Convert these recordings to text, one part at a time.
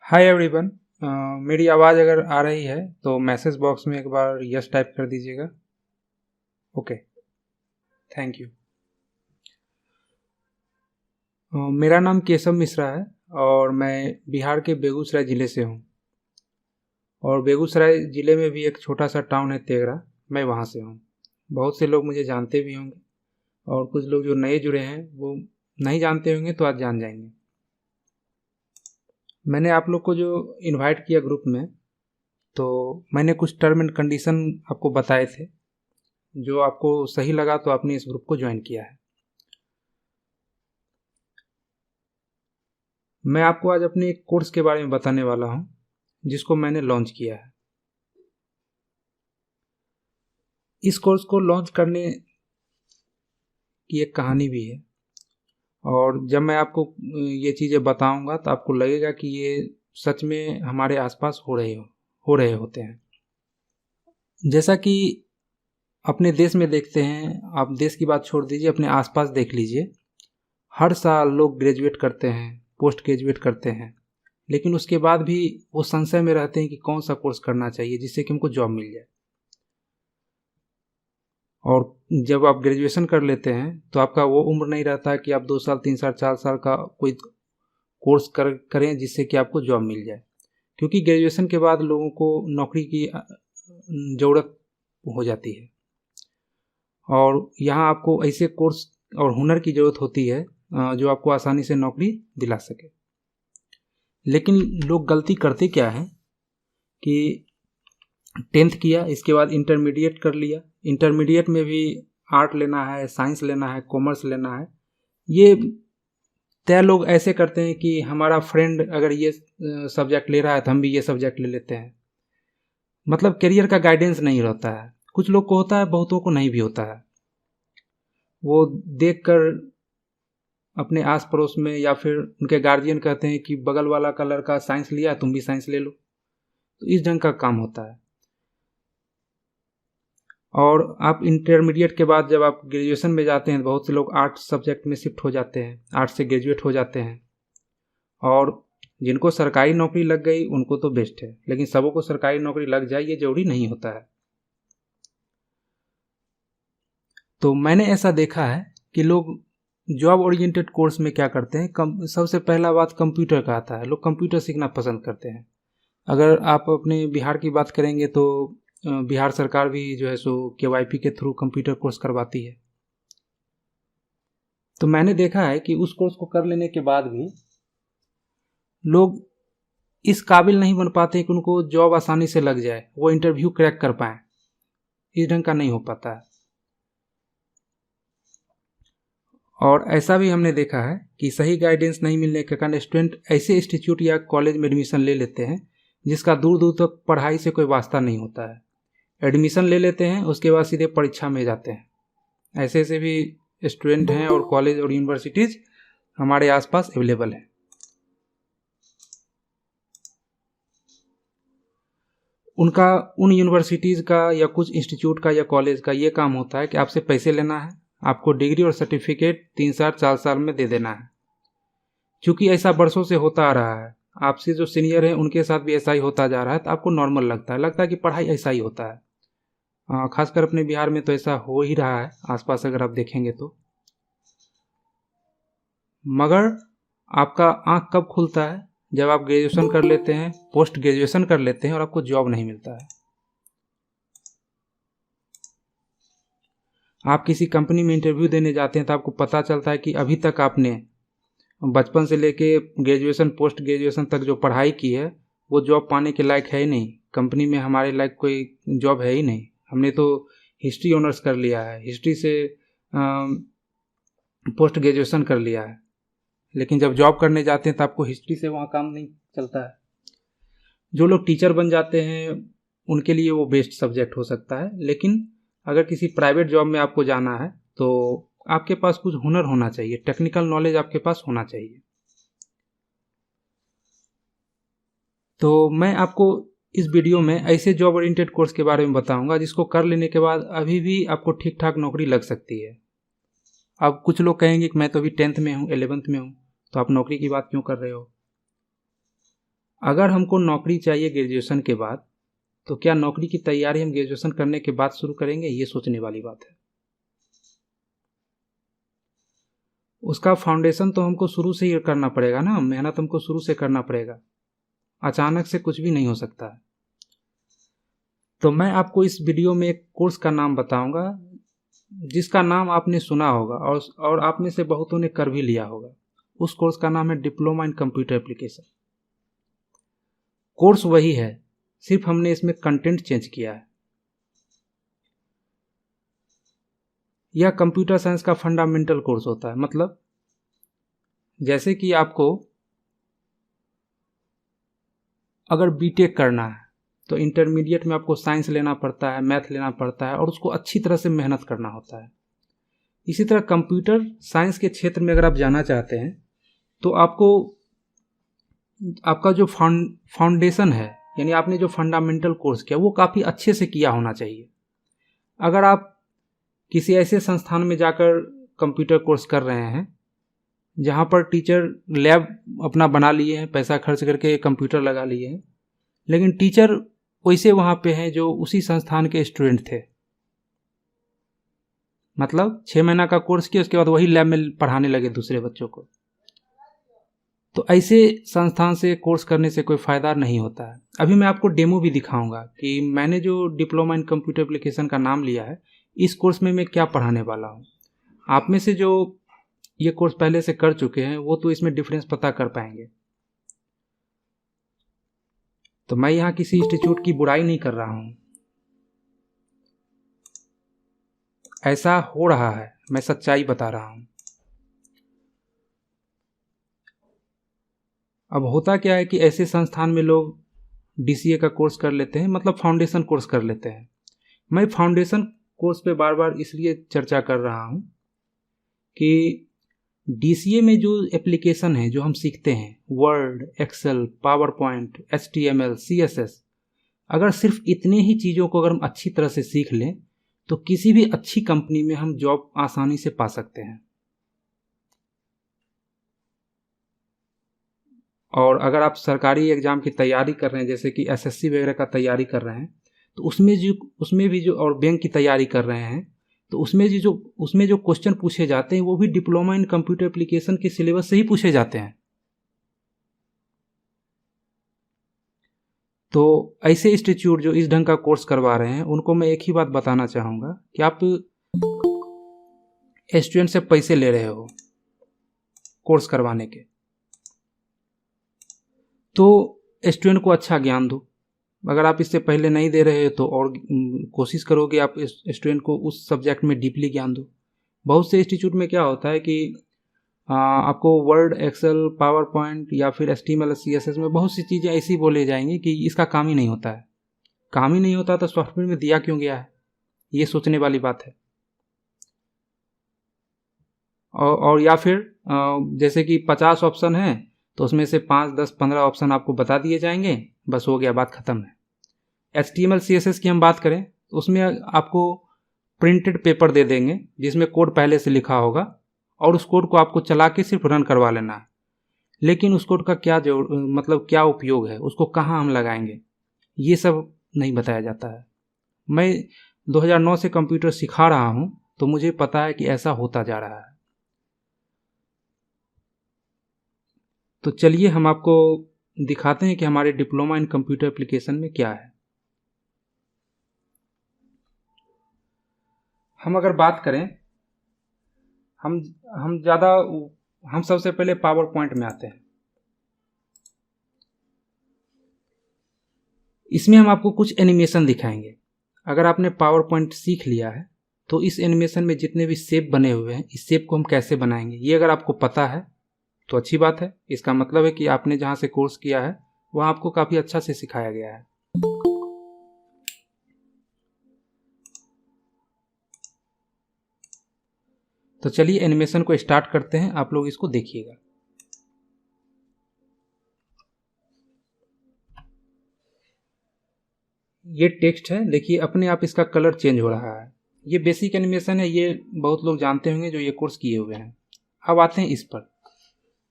Hi everyone. मेरी आवाज़ अगर आ रही है तो मैसेज बॉक्स में एक बार यस टाइप कर दीजिएगा। Okay, thank you. मेरा नाम केशव मिश्रा है और मैं बिहार के बेगूसराय ज़िले से हूँ। और बेगूसराय ज़िले में भी एक छोटा सा टाउन है तेघरा, मैं वहाँ से हूँ। बहुत से लोग मुझे जानते भी होंगे और कुछ लोग जो नए जुड़े हैं वो नहीं जानते होंगे, तो आज जान जाएंगे। मैंने आप लोग को जो इनवाइट किया ग्रुप में, तो मैंने कुछ टर्म एंड कंडीशन आपको बताए थे। जो आपको सही लगा तो आपने इस ग्रुप को ज्वाइन किया है। मैं आपको आज अपने एक कोर्स के बारे में बताने वाला हूं जिसको मैंने लॉन्च किया है। इस कोर्स को लॉन्च करने की एक कहानी भी है और जब मैं आपको ये चीज़ें बताऊंगा तो आपको लगेगा कि ये सच में हमारे आसपास हो रहे होते हैं। जैसा कि अपने देश में देखते हैं, आप देश की बात छोड़ दीजिए, अपने आसपास देख लीजिए। हर साल लोग ग्रेजुएट करते हैं, पोस्ट ग्रेजुएट करते हैं, लेकिन उसके बाद भी वो संशय में रहते हैं कि कौन सा कोर्स करना चाहिए जिससे कि हमको जॉब मिल जाए। और जब आप ग्रेजुएशन कर लेते हैं तो आपका वो उम्र नहीं रहता कि आप 2 साल 3 साल 4 साल का कोई कोर्स करें जिससे कि आपको जॉब मिल जाए, क्योंकि ग्रेजुएशन के बाद लोगों को नौकरी की ज़रूरत हो जाती है और यहाँ आपको ऐसे कोर्स और हुनर की ज़रूरत होती है जो आपको आसानी से नौकरी दिला सके। लेकिन लोग गलती करते क्या है कि 10th किया, इसके बाद इंटरमीडिएट कर लिया। इंटरमीडिएट में भी आर्ट लेना है, साइंस लेना है, कॉमर्स लेना है। ये तय लोग ऐसे करते हैं कि हमारा फ्रेंड अगर ये सब्जेक्ट ले रहा है तो हम भी ये सब्जेक्ट ले लेते हैं। मतलब करियर का गाइडेंस नहीं रहता है। कुछ लोग को होता है, बहुतों को नहीं भी होता है। वो देखकर अपने आस पड़ोस में या फिर उनके गार्जियन कहते हैं कि बगल वाला का लड़का साइंस लिया, तुम भी साइंस ले लो। तो इस ढंग का काम होता है। और आप इंटरमीडिएट के बाद जब आप ग्रेजुएशन में जाते हैं, बहुत से लोग आर्ट्स सब्जेक्ट में शिफ्ट हो जाते हैं, आर्ट्स से ग्रेजुएट हो जाते हैं। और जिनको सरकारी नौकरी लग गई उनको तो बेस्ट है, लेकिन सबों को सरकारी नौकरी लग जाए ये जरूरी नहीं होता है। तो मैंने ऐसा देखा है कि लोग जॉब ओरिएंटेड कोर्स में क्या करते हैं, सबसे पहला बात कंप्यूटर का आता है। लोग कंप्यूटर सीखना पसंद करते हैं। अगर आप अपने बिहार की बात करेंगे तो बिहार सरकार भी जो है सो KYP के थ्रू कंप्यूटर कोर्स करवाती है। तो मैंने देखा है कि उस कोर्स को कर लेने के बाद भी लोग इस काबिल नहीं बन पाते कि उनको जॉब आसानी से लग जाए, वो इंटरव्यू क्रैक कर पाए। इस ढंग का नहीं हो पाता है। और ऐसा भी हमने देखा है कि सही गाइडेंस नहीं मिलने के कारण स्टूडेंट ऐसे इंस्टीट्यूट या कॉलेज में एडमिशन ले लेते हैं जिसका दूर दूर तक पढ़ाई से कोई वास्ता नहीं होता है। एडमिशन ले लेते हैं, उसके बाद सीधे परीक्षा में जाते हैं। ऐसे ऐसे भी स्टूडेंट हैं और कॉलेज और यूनिवर्सिटीज़ हमारे आसपास अवेलेबल हैं। उनका उन यूनिवर्सिटीज़ का या कुछ इंस्टीट्यूट का या कॉलेज का ये काम होता है कि आपसे पैसे लेना है, आपको डिग्री और सर्टिफिकेट 3 साल 4 साल में दे देना है। क्योंकि ऐसा बरसों से होता आ रहा है, आपसे जो सीनियर हैं उनके साथ भी ऐसा ही होता जा रहा है, तो आपको नॉर्मल लगता है कि पढ़ाई ऐसा ही होता है। खासकर अपने बिहार में तो ऐसा हो ही रहा है आसपास अगर आप देखेंगे तो। मगर आपका आंख कब खुलता है? जब आप ग्रेजुएशन कर लेते हैं, पोस्ट ग्रेजुएशन कर लेते हैं और आपको जॉब नहीं मिलता है। आप किसी कंपनी में इंटरव्यू देने जाते हैं तो आपको पता चलता है कि अभी तक आपने बचपन से लेके ग्रेजुएशन पोस्ट ग्रेजुएशन तक जो पढ़ाई की है वो जॉब पाने के लायक है ही नहीं। कंपनी में हमारे लायक कोई जॉब है ही नहीं। हमने तो हिस्ट्री ऑनर्स कर लिया है, हिस्ट्री से पोस्ट ग्रेजुएशन कर लिया है, लेकिन जब जॉब करने जाते हैं तो आपको हिस्ट्री से वहाँ काम नहीं चलता है। जो लोग टीचर बन जाते हैं उनके लिए वो बेस्ट सब्जेक्ट हो सकता है, लेकिन अगर किसी प्राइवेट जॉब में आपको जाना है तो आपके पास कुछ हुनर होना चाहिए, टेक्निकल नॉलेज आपके पास होना चाहिए। तो मैं आपको इस वीडियो में ऐसे जॉब ओरिएंटेड कोर्स के बारे में बताऊंगा जिसको कर लेने के बाद अभी भी आपको ठीक ठाक नौकरी लग सकती है। अब कुछ लोग कहेंगे कि मैं तो अभी 10th में हूँ, 11th में हूँ, तो आप नौकरी की बात क्यों कर रहे हो? अगर हमको नौकरी चाहिए ग्रेजुएशन के बाद, तो क्या नौकरी की तैयारी हम ग्रेजुएशन करने के बाद शुरू करेंगे? ये सोचने वाली बात है। उसका फाउंडेशन तो हमको शुरू से ही करना पड़ेगा ना, मेहनत हमको शुरू से करना पड़ेगा, अचानक से कुछ भी नहीं हो सकता है। तो मैं आपको इस वीडियो में एक कोर्स का नाम बताऊंगा जिसका नाम आपने सुना होगा और आप में से बहुतों ने कर भी लिया होगा। उस कोर्स का नाम है diploma in computer application. Course वही है, सिर्फ हमने इसमें कंटेंट चेंज किया है। यह कंप्यूटर साइंस का फंडामेंटल कोर्स होता है। मतलब जैसे कि आपको अगर बीटेक करना है तो इंटरमीडिएट में आपको साइंस लेना पड़ता है, मैथ लेना पड़ता है और उसको अच्छी तरह से मेहनत करना होता है। इसी तरह कंप्यूटर साइंस के क्षेत्र में अगर आप जाना चाहते हैं तो आपका जो फाउंडेशन है, यानी आपने जो फंडामेंटल कोर्स किया वो काफ़ी अच्छे से किया होना चाहिए। अगर आप किसी ऐसे संस्थान में जाकर कंप्यूटर कोर्स कर रहे हैं जहाँ पर टीचर लैब अपना बना लिए हैं, पैसा खर्च करके कंप्यूटर लगा लिए हैं, लेकिन टीचर वैसे वहाँ पे हैं जो उसी संस्थान के स्टूडेंट थे, मतलब 6 महीना का कोर्स किया उसके बाद वही लैब में पढ़ाने लगे दूसरे बच्चों को, तो ऐसे संस्थान से कोर्स करने से कोई फ़ायदा नहीं होता है। अभी मैं आपको डेमो भी दिखाऊंगा कि मैंने जो डिप्लोमा इन कंप्यूटर एप्लीकेशन का नाम लिया है, इस कोर्स में मैं क्या पढ़ाने वाला हूँ। आप में से जो ये कोर्स पहले से कर चुके हैं वो तो इसमें डिफरेंस पता कर पाएंगे। तो मैं यहाँ किसी इंस्टीट्यूट की बुराई नहीं कर रहा हूँ, ऐसा हो रहा है, मैं सच्चाई बता रहा हूँ। अब होता क्या है कि ऐसे संस्थान में लोग डीसीए का कोर्स कर लेते हैं, मतलब फाउंडेशन कोर्स कर लेते हैं। मैं फाउंडेशन कोर्स पे बार बार इसलिए चर्चा कर रहा हूँ कि डीसीए में जो एप्लीकेशन है जो हम सीखते हैं, Word, Excel, PowerPoint, HTML, CSS, अगर सिर्फ इतने ही चीज़ों को अगर हम अच्छी तरह से सीख लें तो किसी भी अच्छी कंपनी में हम जॉब आसानी से पा सकते हैं। और अगर आप सरकारी एग्ज़ाम की तैयारी कर रहे हैं, जैसे कि एसएससी वगैरह का तैयारी कर रहे हैं, तो उसमें भी जो और बैंक की तैयारी कर रहे हैं, तो उसमें जो क्वेश्चन पूछे जाते हैं वो भी डिप्लोमा इन कंप्यूटर एप्लीकेशन के सिलेबस से ही पूछे जाते हैं। तो ऐसे इंस्टीट्यूट जो इस ढंग का कोर्स करवा रहे हैं उनको मैं एक ही बात बताना चाहूँगा कि आप स्टूडेंट से पैसे ले रहे हो कोर्स करवाने के, तो स्टूडेंट को अच्छा ज्ञान दो। अगर आप इससे पहले नहीं दे रहे हो तो और कोशिश करो कि आप स्टूडेंट को उस सब्जेक्ट में डीपली ज्ञान दो। बहुत से इंस्टीट्यूट में क्या होता है कि आपको वर्ड, एक्सेल, पावर पॉइंट या फिर एचटीएमएल, सीएसएस में बहुत सी चीज़ें ऐसी बोले जाएंगी कि इसका काम ही नहीं होता है। काम ही नहीं होता तो सॉफ्टवेयर में दिया क्यों गया है, ये सोचने वाली बात है। और या फिर जैसे कि 50 ऑप्शन है तो उसमें से 5, 10, 15 ऑप्शन आपको बता दिए जाएंगे, बस हो गया, बात खत्म है। एचटीएमएल, सीएसएस की हम बात करें तो उसमें आपको प्रिंटेड पेपर दे देंगे जिसमें कोड पहले से लिखा होगा और उस कोड को आपको चला के सिर्फ रन करवा लेना है। लेकिन उस कोड का क्या उपयोग है, उसको कहाँ हम लगाएंगे, ये सब नहीं बताया जाता है। मैं 2009 से कंप्यूटर सिखा रहा हूँ तो मुझे पता है कि ऐसा होता जा रहा है। तो चलिए हम आपको दिखाते हैं कि हमारे डिप्लोमा इन कंप्यूटर एप्लीकेशन में क्या है। हम अगर बात करें, हम सबसे पहले पावर पॉइंट में आते हैं। इसमें हम आपको कुछ एनिमेशन दिखाएंगे। अगर आपने पावर पॉइंट सीख लिया है तो इस एनिमेशन में जितने भी शेप बने हुए हैं, इस शेप को हम कैसे बनाएंगे ये अगर आपको पता है तो अच्छी बात है। इसका मतलब है कि आपने जहाँ से कोर्स किया है वहाँ आपको काफ़ी अच्छा से सिखाया गया है। तो चलिए एनिमेशन को स्टार्ट करते हैं, आप लोग इसको देखिएगा। ये टेक्स्ट है, देखिए अपने आप इसका कलर चेंज हो रहा है। ये बेसिक एनिमेशन है, ये बहुत लोग जानते होंगे जो ये कोर्स किए हुए हैं। अब आते हैं इस पर।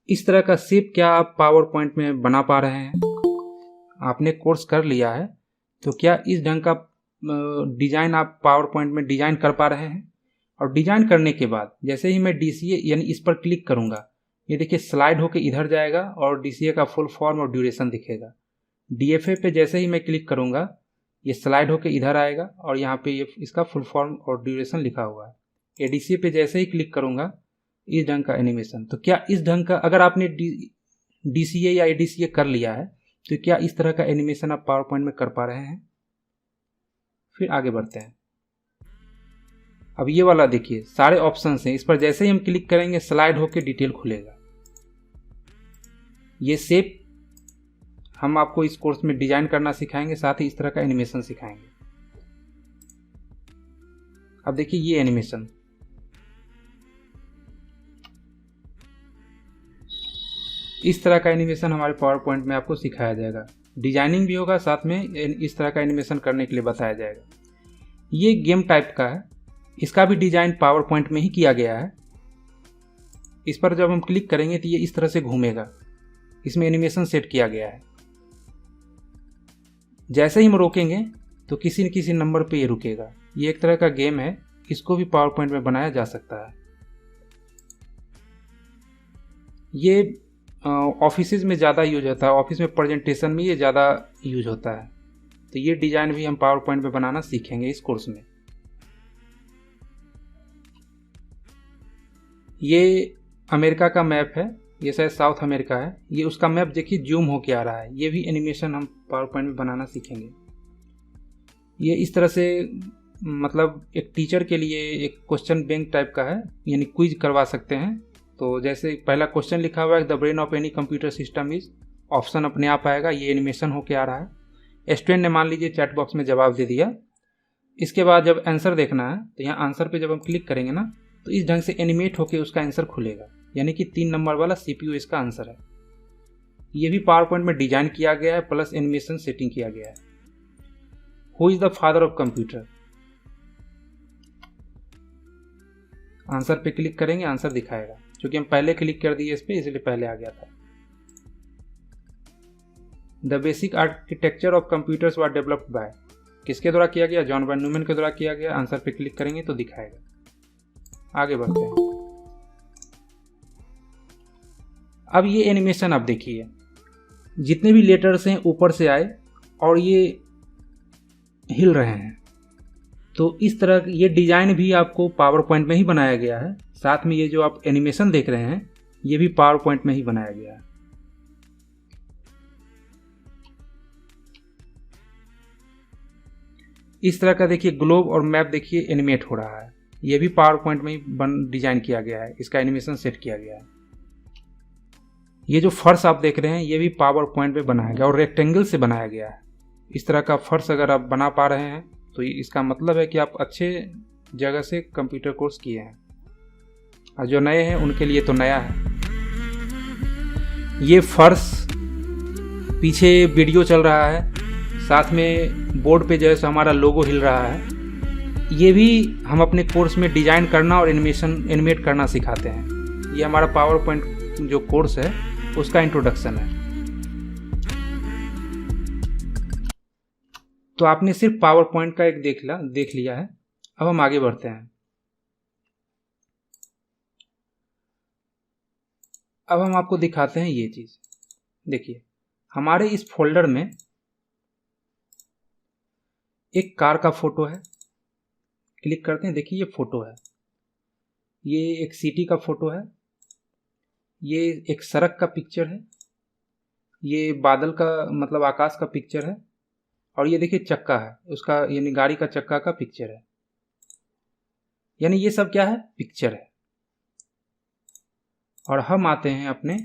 इस तरह का शेप क्या आप पावर पॉइंट में बना पा रहे हैं? आपने कोर्स कर लिया है, तो क्या इस ढंग का डिज़ाइन आप पावर पॉइंट में डिज़ाइन कर पा रहे हैं? और डिज़ाइन करने के बाद जैसे ही मैं DCA यानी इस पर क्लिक करूँगा, ये देखिए स्लाइड होकर इधर जाएगा और DCA का फुल फॉर्म और ड्यूरेशन दिखेगा। DFA पे जैसे ही मैं क्लिक करूँगा, ये स्लाइड होकर इधर आएगा और यहाँ पे ये इसका फुल फॉर्म और ड्यूरेशन लिखा हुआ है। ADCA पे जैसे ही क्लिक करूँगा, इस ढंग का एनिमेशन। तो क्या इस ढंग का अगर आपने DCA या ADCA कर लिया है, तो क्या इस तरह का एनिमेशन आप पावर पॉइंट में कर पा रहे हैं? फिर आगे बढ़ते हैं। अब ये वाला देखिए, सारे ऑप्शंस हैं, इस पर जैसे ही हम क्लिक करेंगे स्लाइड होकर डिटेल खुलेगा। ये शेप हम आपको इस कोर्स में डिजाइन करना सिखाएंगे, साथ ही इस तरह का एनिमेशन सिखाएंगे। अब देखिए ये एनिमेशन, इस तरह का एनिमेशन हमारे पावर पॉइंट में आपको सिखाया जाएगा। डिजाइनिंग भी होगा, साथ में इस तरह का एनिमेशन करने के लिए बताया जाएगा। ये गेम टाइप का है, इसका भी डिजाइन पावर पॉइंट में ही किया गया है। इस पर जब हम क्लिक करेंगे तो ये इस तरह से घूमेगा, इसमें एनिमेशन सेट किया गया है। जैसे ही हम रोकेंगे तो किसी न किसी नंबर पे ये रुकेगा। ये एक तरह का गेम है, इसको भी पावर पॉइंट में बनाया जा सकता है। ये ऑफिसेज में ज़्यादा यूज होता है, ऑफिस में प्रेजेंटेशन में ये ज़्यादा यूज होता है। तो ये डिज़ाइन भी हम पावर पॉइंट में बनाना सीखेंगे इस कोर्स में। ये अमेरिका का मैप है, ये शायद साउथ अमेरिका है। ये उसका मैप देखिए जूम होके आ रहा है। ये भी एनिमेशन हम पावर पॉइंट में बनाना सीखेंगे। ये इस तरह से मतलब एक टीचर के लिए एक क्वेश्चन बैंक टाइप का है, यानी क्विज करवा सकते हैं। तो जैसे पहला क्वेश्चन लिखा हुआ है, the brain of any computer system is, option अपने आप आएगा, ये एनिमेशन होके आ रहा है। स्टूडेंट ने मान लीजिए चैट बॉक्स में जवाब दे दिया। इसके बाद जब आंसर देखना है तो यहाँ आंसर पे जब हम क्लिक करेंगे ना, तो इस ढंग से एनिमेट होके उसका आंसर खुलेगा, यानी कि 3 नंबर वाला CPU इसका आंसर है। ये भी पावर पॉइंट में डिजाइन किया गया है, प्लस एनिमेशन सेटिंग किया गया है। Who is the father of computer, answer पे क्लिक करेंगे, आंसर दिखाएगा। क्योंकि हम पहले क्लिक कर दिए इस पे, इसलिए पहले आ गया था। The basic architecture of computers were developed by, किसके द्वारा किया गया? जॉन वैन न्यूमैन के द्वारा किया गया। आंसर पे क्लिक करेंगे तो दिखाएगा। आगे बढ़ते हैं। अब ये एनिमेशन आप देखिए, जितने भी लेटर्स हैं ऊपर से आए और ये हिल रहे हैं। तो इस तरह ये डिजाइन भी आपको पावर पॉइंट में ही बनाया गया है। साथ में ये जो आप एनिमेशन देख रहे हैं, ये भी पावर पॉइंट में ही बनाया गया है। इस तरह का देखिए ग्लोब और मैप देखिए एनिमेट हो रहा है, ये भी पावर पॉइंट में ही डिजाइन किया गया है, इसका एनिमेशन सेट किया गया है। ये जो फर्श आप देख रहे हैं, ये भी पावर पॉइंट में बनाया गया और रेक्टेंगल से बनाया गया है। इस तरह का फर्श अगर आप बना पा रहे हैं तो इसका मतलब है कि आप अच्छे जगह से कंप्यूटर कोर्स किए हैं। और जो नए हैं उनके लिए तो नया है। ये फर्श, पीछे वीडियो चल रहा है, साथ में बोर्ड पे जैसे हमारा लोगो हिल रहा है। ये भी हम अपने कोर्स में डिजाइन करना और एनिमेट करना सिखाते हैं। ये हमारा पावर पॉइंट जो कोर्स है उसका इंट्रोडक्शन है। तो आपने सिर्फ पावर पॉइंट का एक देख लिया है। अब हम आगे बढ़ते हैं। अब हम आपको दिखाते हैं ये चीज। देखिए हमारे इस फोल्डर में एक कार का फोटो है। क्लिक करते हैं, देखिए ये फोटो है। ये एक सिटी का फोटो है। ये एक सड़क का पिक्चर है। ये बादल का मतलब आकाश का पिक्चर है। और ये देखिए चक्का है उसका, यानी गाड़ी का चक्का का पिक्चर है। यानी ये सब क्या है? पिक्चर है। और हम आते हैं अपने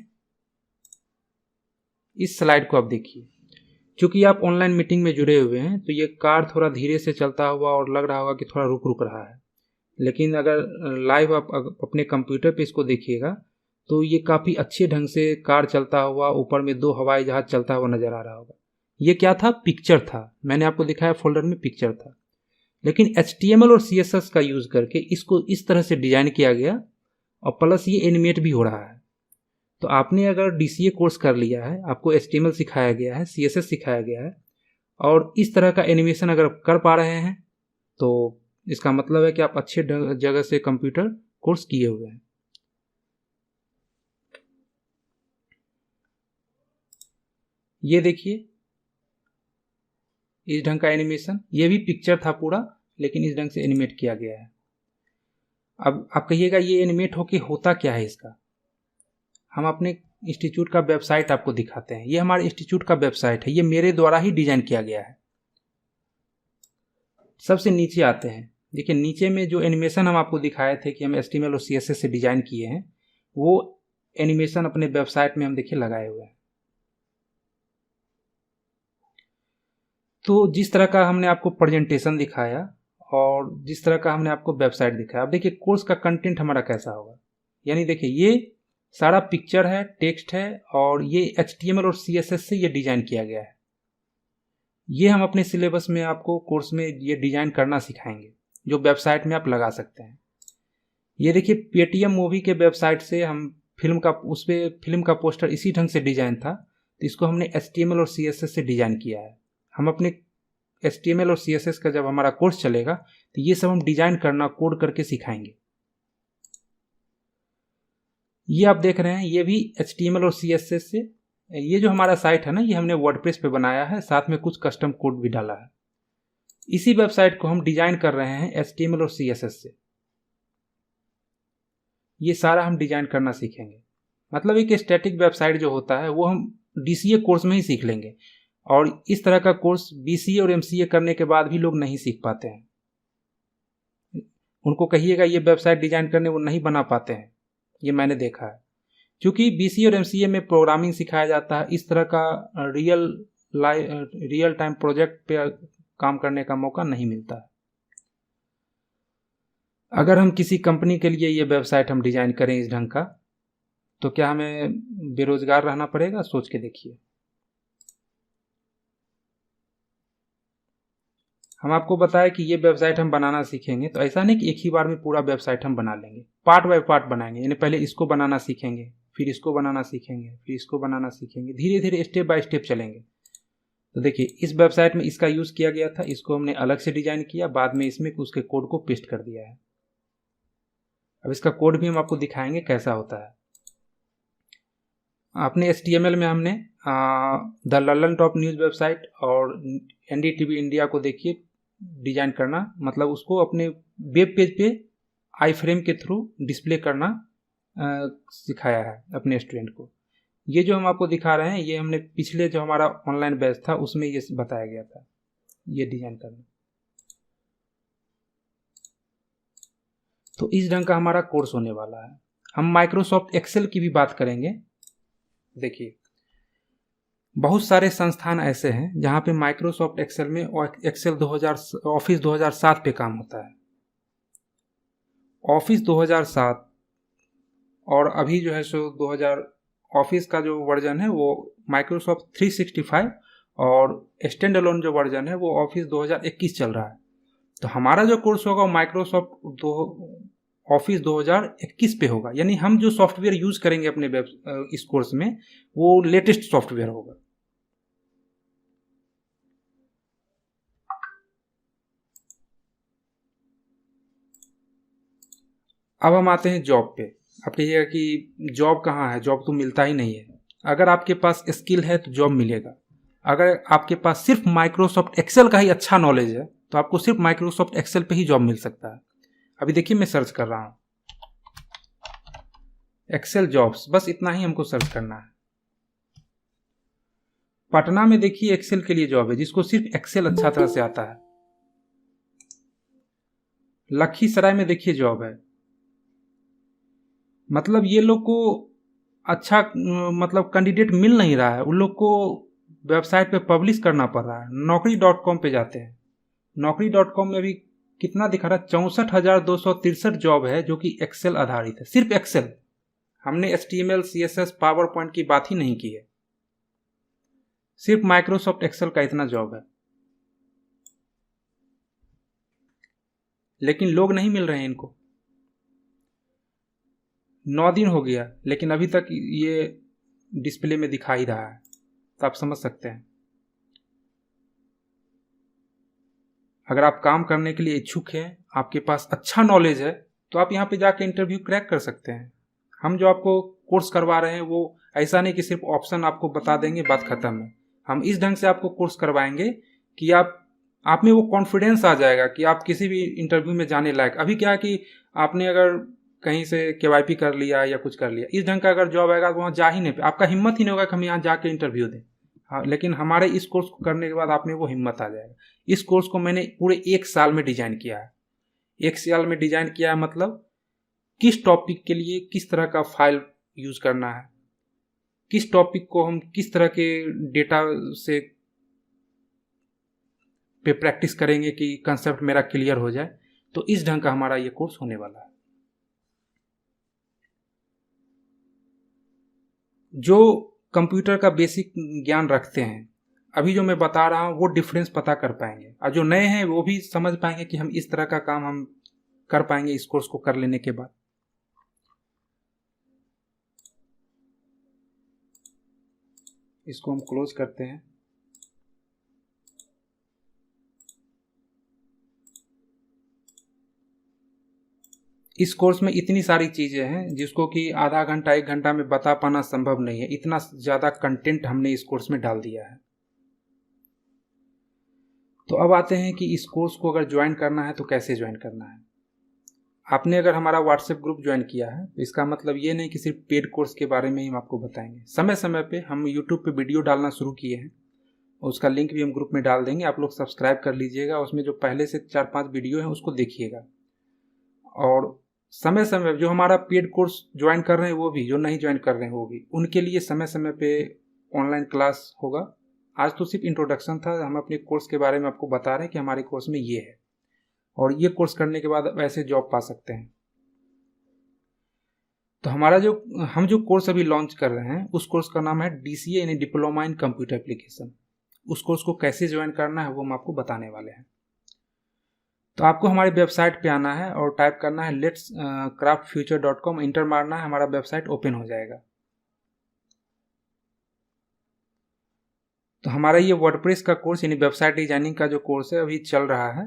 इस स्लाइड को। आप देखिए, क्योंकि आप ऑनलाइन मीटिंग में जुड़े हुए हैं तो ये कार थोड़ा धीरे से चलता हुआ और लग रहा होगा कि थोड़ा रुक रुक रहा है। लेकिन अगर लाइव आप अपने कंप्यूटर पे इसको देखिएगा तो ये काफ़ी अच्छे ढंग से कार चलता हुआ, ऊपर में 2 हवाई जहाज चलता हुआ नजर आ रहा होगा। ये क्या था? पिक्चर था। मैंने आपको दिखाया फोल्डर में पिक्चर था। लेकिन HTML और CSS का यूज करके इसको इस तरह से डिजाइन किया गया और प्लस ये एनिमेट भी हो रहा है। तो आपने अगर DCA कोर्स कर लिया है, आपको HTML सिखाया गया है, CSS सिखाया गया है और इस तरह का एनिमेशन अगर कर पा रहे हैं तो इसका मतलब है कि आप अच्छे जगह से कंप्यूटर कोर्स किए हुए हैं। ये देखिए इस ढंग का एनिमेशन, ये भी पिक्चर था पूरा लेकिन इस ढंग से एनिमेट किया गया है। अब आप कहिएगा ये एनिमेट होके होता क्या है इसका। हम अपने इंस्टीट्यूट का वेबसाइट आपको दिखाते हैं। ये हमारे इंस्टीट्यूट का वेबसाइट है, ये मेरे द्वारा ही डिजाइन किया गया है। सबसे नीचे आते हैं, देखिए नीचे में जो एनिमेशन हम आपको दिखाए थे कि हम HTML और CSS से डिजाइन किए हैं, वो एनिमेशन अपने वेबसाइट में हम देखिए लगाए हुए हैं। तो जिस तरह का हमने आपको प्रेजेंटेशन दिखाया और जिस तरह का हमने आपको वेबसाइट दिखाया, अब देखिए कोर्स का कंटेंट हमारा कैसा होगा। यानी देखिए ये सारा पिक्चर है, टेक्स्ट है और ये HTML और CSS से ये डिजाइन किया गया है। ये हम अपने सिलेबस में आपको कोर्स में ये डिजाइन करना सिखाएंगे जो वेबसाइट में आप लगा सकते हैं। ये देखिए पेटीएम मूवी के वेबसाइट से हम उस पर फिल्म का पोस्टर इसी ढंग से डिजाइन था, तो इसको हमने HTML और CSS से डिजाइन किया है। हम अपने HTML और CSS का जब हमारा कोर्स चलेगा तो ये सब हम डिजाइन करना, कोड करके सिखाएंगे। ये आप देख रहे हैं ये भी HTML और CSS से, ये जो हमारा साइट है ना ये हमने वर्डप्रेस पे बनाया है, साथ में कुछ कस्टम कोड भी डाला है। इसी वेबसाइट को हम डिजाइन कर रहे हैं HTML और CSS से। ये सारा हम डिजाइन करना सीखेंगे। मतलब एक स्टैटिक वेबसाइट जो होता है वो हम DCA कोर्स में ही सीख लेंगे और इस तरह का कोर्स BCA और MCA करने के बाद भी लोग नहीं सीख पाते हैं। उनको कहिएगा ये वेबसाइट डिजाइन करने, वो नहीं बना पाते हैं, ये मैंने देखा है। क्योंकि BCA और MCA में प्रोग्रामिंग सिखाया जाता है, इस तरह का रियल टाइम प्रोजेक्ट पे काम करने का मौका नहीं मिलता है। अगर हम किसी कंपनी के लिए ये वेबसाइट हम डिजाइन करें इस ढंग का, तो क्या हमें बेरोजगार रहना पड़ेगा? सोच के देखिए। हम आपको बताएं कि ये वेबसाइट हम बनाना सीखेंगे तो ऐसा नहीं कि एक ही बार में पूरा वेबसाइट हम बना लेंगे, पार्ट बाय पार्ट बनाएंगे। यानी पहले इसको बनाना सीखेंगे, फिर इसको बनाना सीखेंगे, फिर इसको बनाना सीखेंगे, धीरे धीरे स्टेप बाय स्टेप चलेंगे। तो देखिए इस वेबसाइट में इसका यूज किया गया था, इसको हमने अलग से डिजाइन किया, बाद में इसमें उसके कोड को पेस्ट कर दिया है। अब इसका कोड भी हम आपको दिखाएंगे कैसा होता है। अपने HTML में हमने the Lalan top news website और NDTV इंडिया को देखिए डिजाइन करना, मतलब उसको अपने वेब पेज पे आई फ्रेम के थ्रू डिस्प्ले करना सिखाया है अपने स्टूडेंट को। ये जो हम आपको दिखा रहे हैं ये हमने पिछले जो हमारा ऑनलाइन बैच था उसमें ये बताया गया था, ये डिजाइन करना। तो इस ढंग का हमारा कोर्स होने वाला है। हम माइक्रोसॉफ्ट एक्सेल की भी बात करेंगे। देखिए बहुत सारे संस्थान ऐसे हैं जहां पे माइक्रोसॉफ्ट एक्सेल में एक्सेल 2000 ऑफिस 2007 पे काम होता है। ऑफिस 2007 और अभी जो है सो 2000 ऑफिस का जो वर्जन है वो माइक्रोसॉफ्ट 365 और स्टैंड अलोन जो वर्जन है वो ऑफिस 2021 चल रहा है। तो हमारा जो कोर्स होगा वो माइक्रोसॉफ्ट ऑफिस 2021 पे होगा। यानी हम जो सॉफ्टवेयर यूज करेंगे अपने इस कोर्स में वो लेटेस्ट सॉफ्टवेयर होगा। अब हम आते हैं जॉब पे। आप कहिएगा कि जॉब कहाँ है, जॉब तो मिलता ही नहीं है। अगर आपके पास स्किल है तो जॉब मिलेगा। अगर आपके पास सिर्फ माइक्रोसॉफ्ट एक्सेल का ही अच्छा नॉलेज है तो आपको सिर्फ माइक्रोसॉफ्ट एक्सेल पे ही जॉब मिल सकता है। अभी देखिए मैं सर्च कर रहा हूँ एक्सेल जॉब्स, बस इतना ही हमको सर्च करना है। पटना में देखिए एक्सेल के लिए जॉब है जिसको सिर्फ एक्सेल अच्छा तरह से आता है। लखीसराय में देखिए जॉब है। मतलब ये लोग को अच्छा मतलब कैंडिडेट मिल नहीं रहा है, उन लोग को वेबसाइट पे पब्लिश करना पड़ रहा है। Naukri.com पे जाते हैं, Naukri.com में भी कितना दिखा रहा है, 64,263 जॉब है जो कि एक्सेल आधारित है, सिर्फ एक्सेल। हमने HTML CSS पावर पॉइंट की बात ही नहीं की है, सिर्फ माइक्रोसॉफ्ट एक्सेल का इतना जॉब है। लेकिन लोग नहीं मिल रहे हैं इनको। 9 दिन हो गया लेकिन अभी तक ये डिस्प्ले में दिखा ही रहा है, तो आप समझ सकते हैं। अगर आप काम करने के लिए इच्छुक हैं, आपके पास अच्छा नॉलेज है, तो आप यहाँ पे जाके इंटरव्यू क्रैक कर सकते हैं। हम जो आपको कोर्स करवा रहे हैं वो ऐसा नहीं कि सिर्फ ऑप्शन आपको बता देंगे बात खत्म है। हम इस ढंग से आपको कोर्स करवाएंगे कि आप में वो कॉन्फिडेंस आ जाएगा कि आप किसी भी इंटरव्यू में जाने लायक। अभी क्या है कि आपने अगर कहीं से KYP कर लिया या कुछ कर लिया, इस ढंग का अगर जॉब आएगा तो वहाँ जा ही नहीं, आपका हिम्मत ही नहीं होगा कि हम यहाँ जाके इंटरव्यू दें। हाँ, लेकिन हमारे इस कोर्स को करने के बाद आप में वो हिम्मत आ जाएगा। इस कोर्स को मैंने पूरे 1 साल में डिजाइन किया है। 1 साल में डिजाइन किया है मतलब किस टॉपिक के लिए किस तरह का फाइल यूज करना है, किस टॉपिक को हम किस तरह के डेटा से पे प्रैक्टिस करेंगे कि कंसेप्ट मेरा क्लियर हो जाए। तो इस ढंग का हमारा ये कोर्स होने वाला है। जो कंप्यूटर का बेसिक ज्ञान रखते हैं, अभी जो मैं बता रहा हूँ वो डिफरेंस पता कर पाएंगे, और जो नए हैं वो भी समझ पाएंगे कि हम इस तरह का काम हम कर पाएंगे इस कोर्स को कर लेने के बाद। इसको हम क्लोज करते हैं। इस कोर्स में इतनी सारी चीजें हैं जिसको कि आधा घंटा 1 घंटा में बता पाना संभव नहीं है। इतना ज्यादा कंटेंट हमने इस कोर्स में डाल दिया है। तो अब आते हैं कि इस कोर्स को अगर ज्वाइन करना है तो कैसे ज्वाइन करना है। आपने अगर हमारा व्हाट्सएप ग्रुप ज्वाइन किया है तो इसका मतलब ये नहीं कि सिर्फ पेड कोर्स के बारे में ही हम आपको बताएंगे। समय समय पे हम यूट्यूब पे वीडियो डालना शुरू किए हैं, उसका लिंक भी हम ग्रुप में डाल देंगे। आप लोग सब्सक्राइब कर लीजिएगा, उसमें जो पहले से 4-5 वीडियो हैं उसको देखिएगा। और समय समय जो हमारा पेड कोर्स ज्वाइन कर रहे हैं वो भी, जो नहीं ज्वाइन कर रहे हैं वो भी, उनके लिए समय समय पे ऑनलाइन क्लास होगा। आज तो सिर्फ इंट्रोडक्शन था, हम अपने कोर्स के बारे में आपको बता रहे हैं कि हमारे कोर्स में ये है, और ये कोर्स करने के बाद आप ऐसे जॉब पा सकते हैं। तो हमारा हम जो कोर्स अभी लॉन्च कर रहे हैं उस कोर्स का नाम है DCA यानी डिप्लोमा इन कंप्यूटर एप्लीकेशन। उस कोर्स को कैसे ज्वाइन करना है वो हम आपको बताने वाले हैं। तो आपको हमारी वेबसाइट पे आना है और टाइप करना है letscraftfuture.com, इंटर मारना है, हमारा वेबसाइट ओपन हो जाएगा। तो हमारा ये वर्डप्रेस का कोर्स यानी वेबसाइट डिजाइनिंग का जो कोर्स है अभी चल रहा है।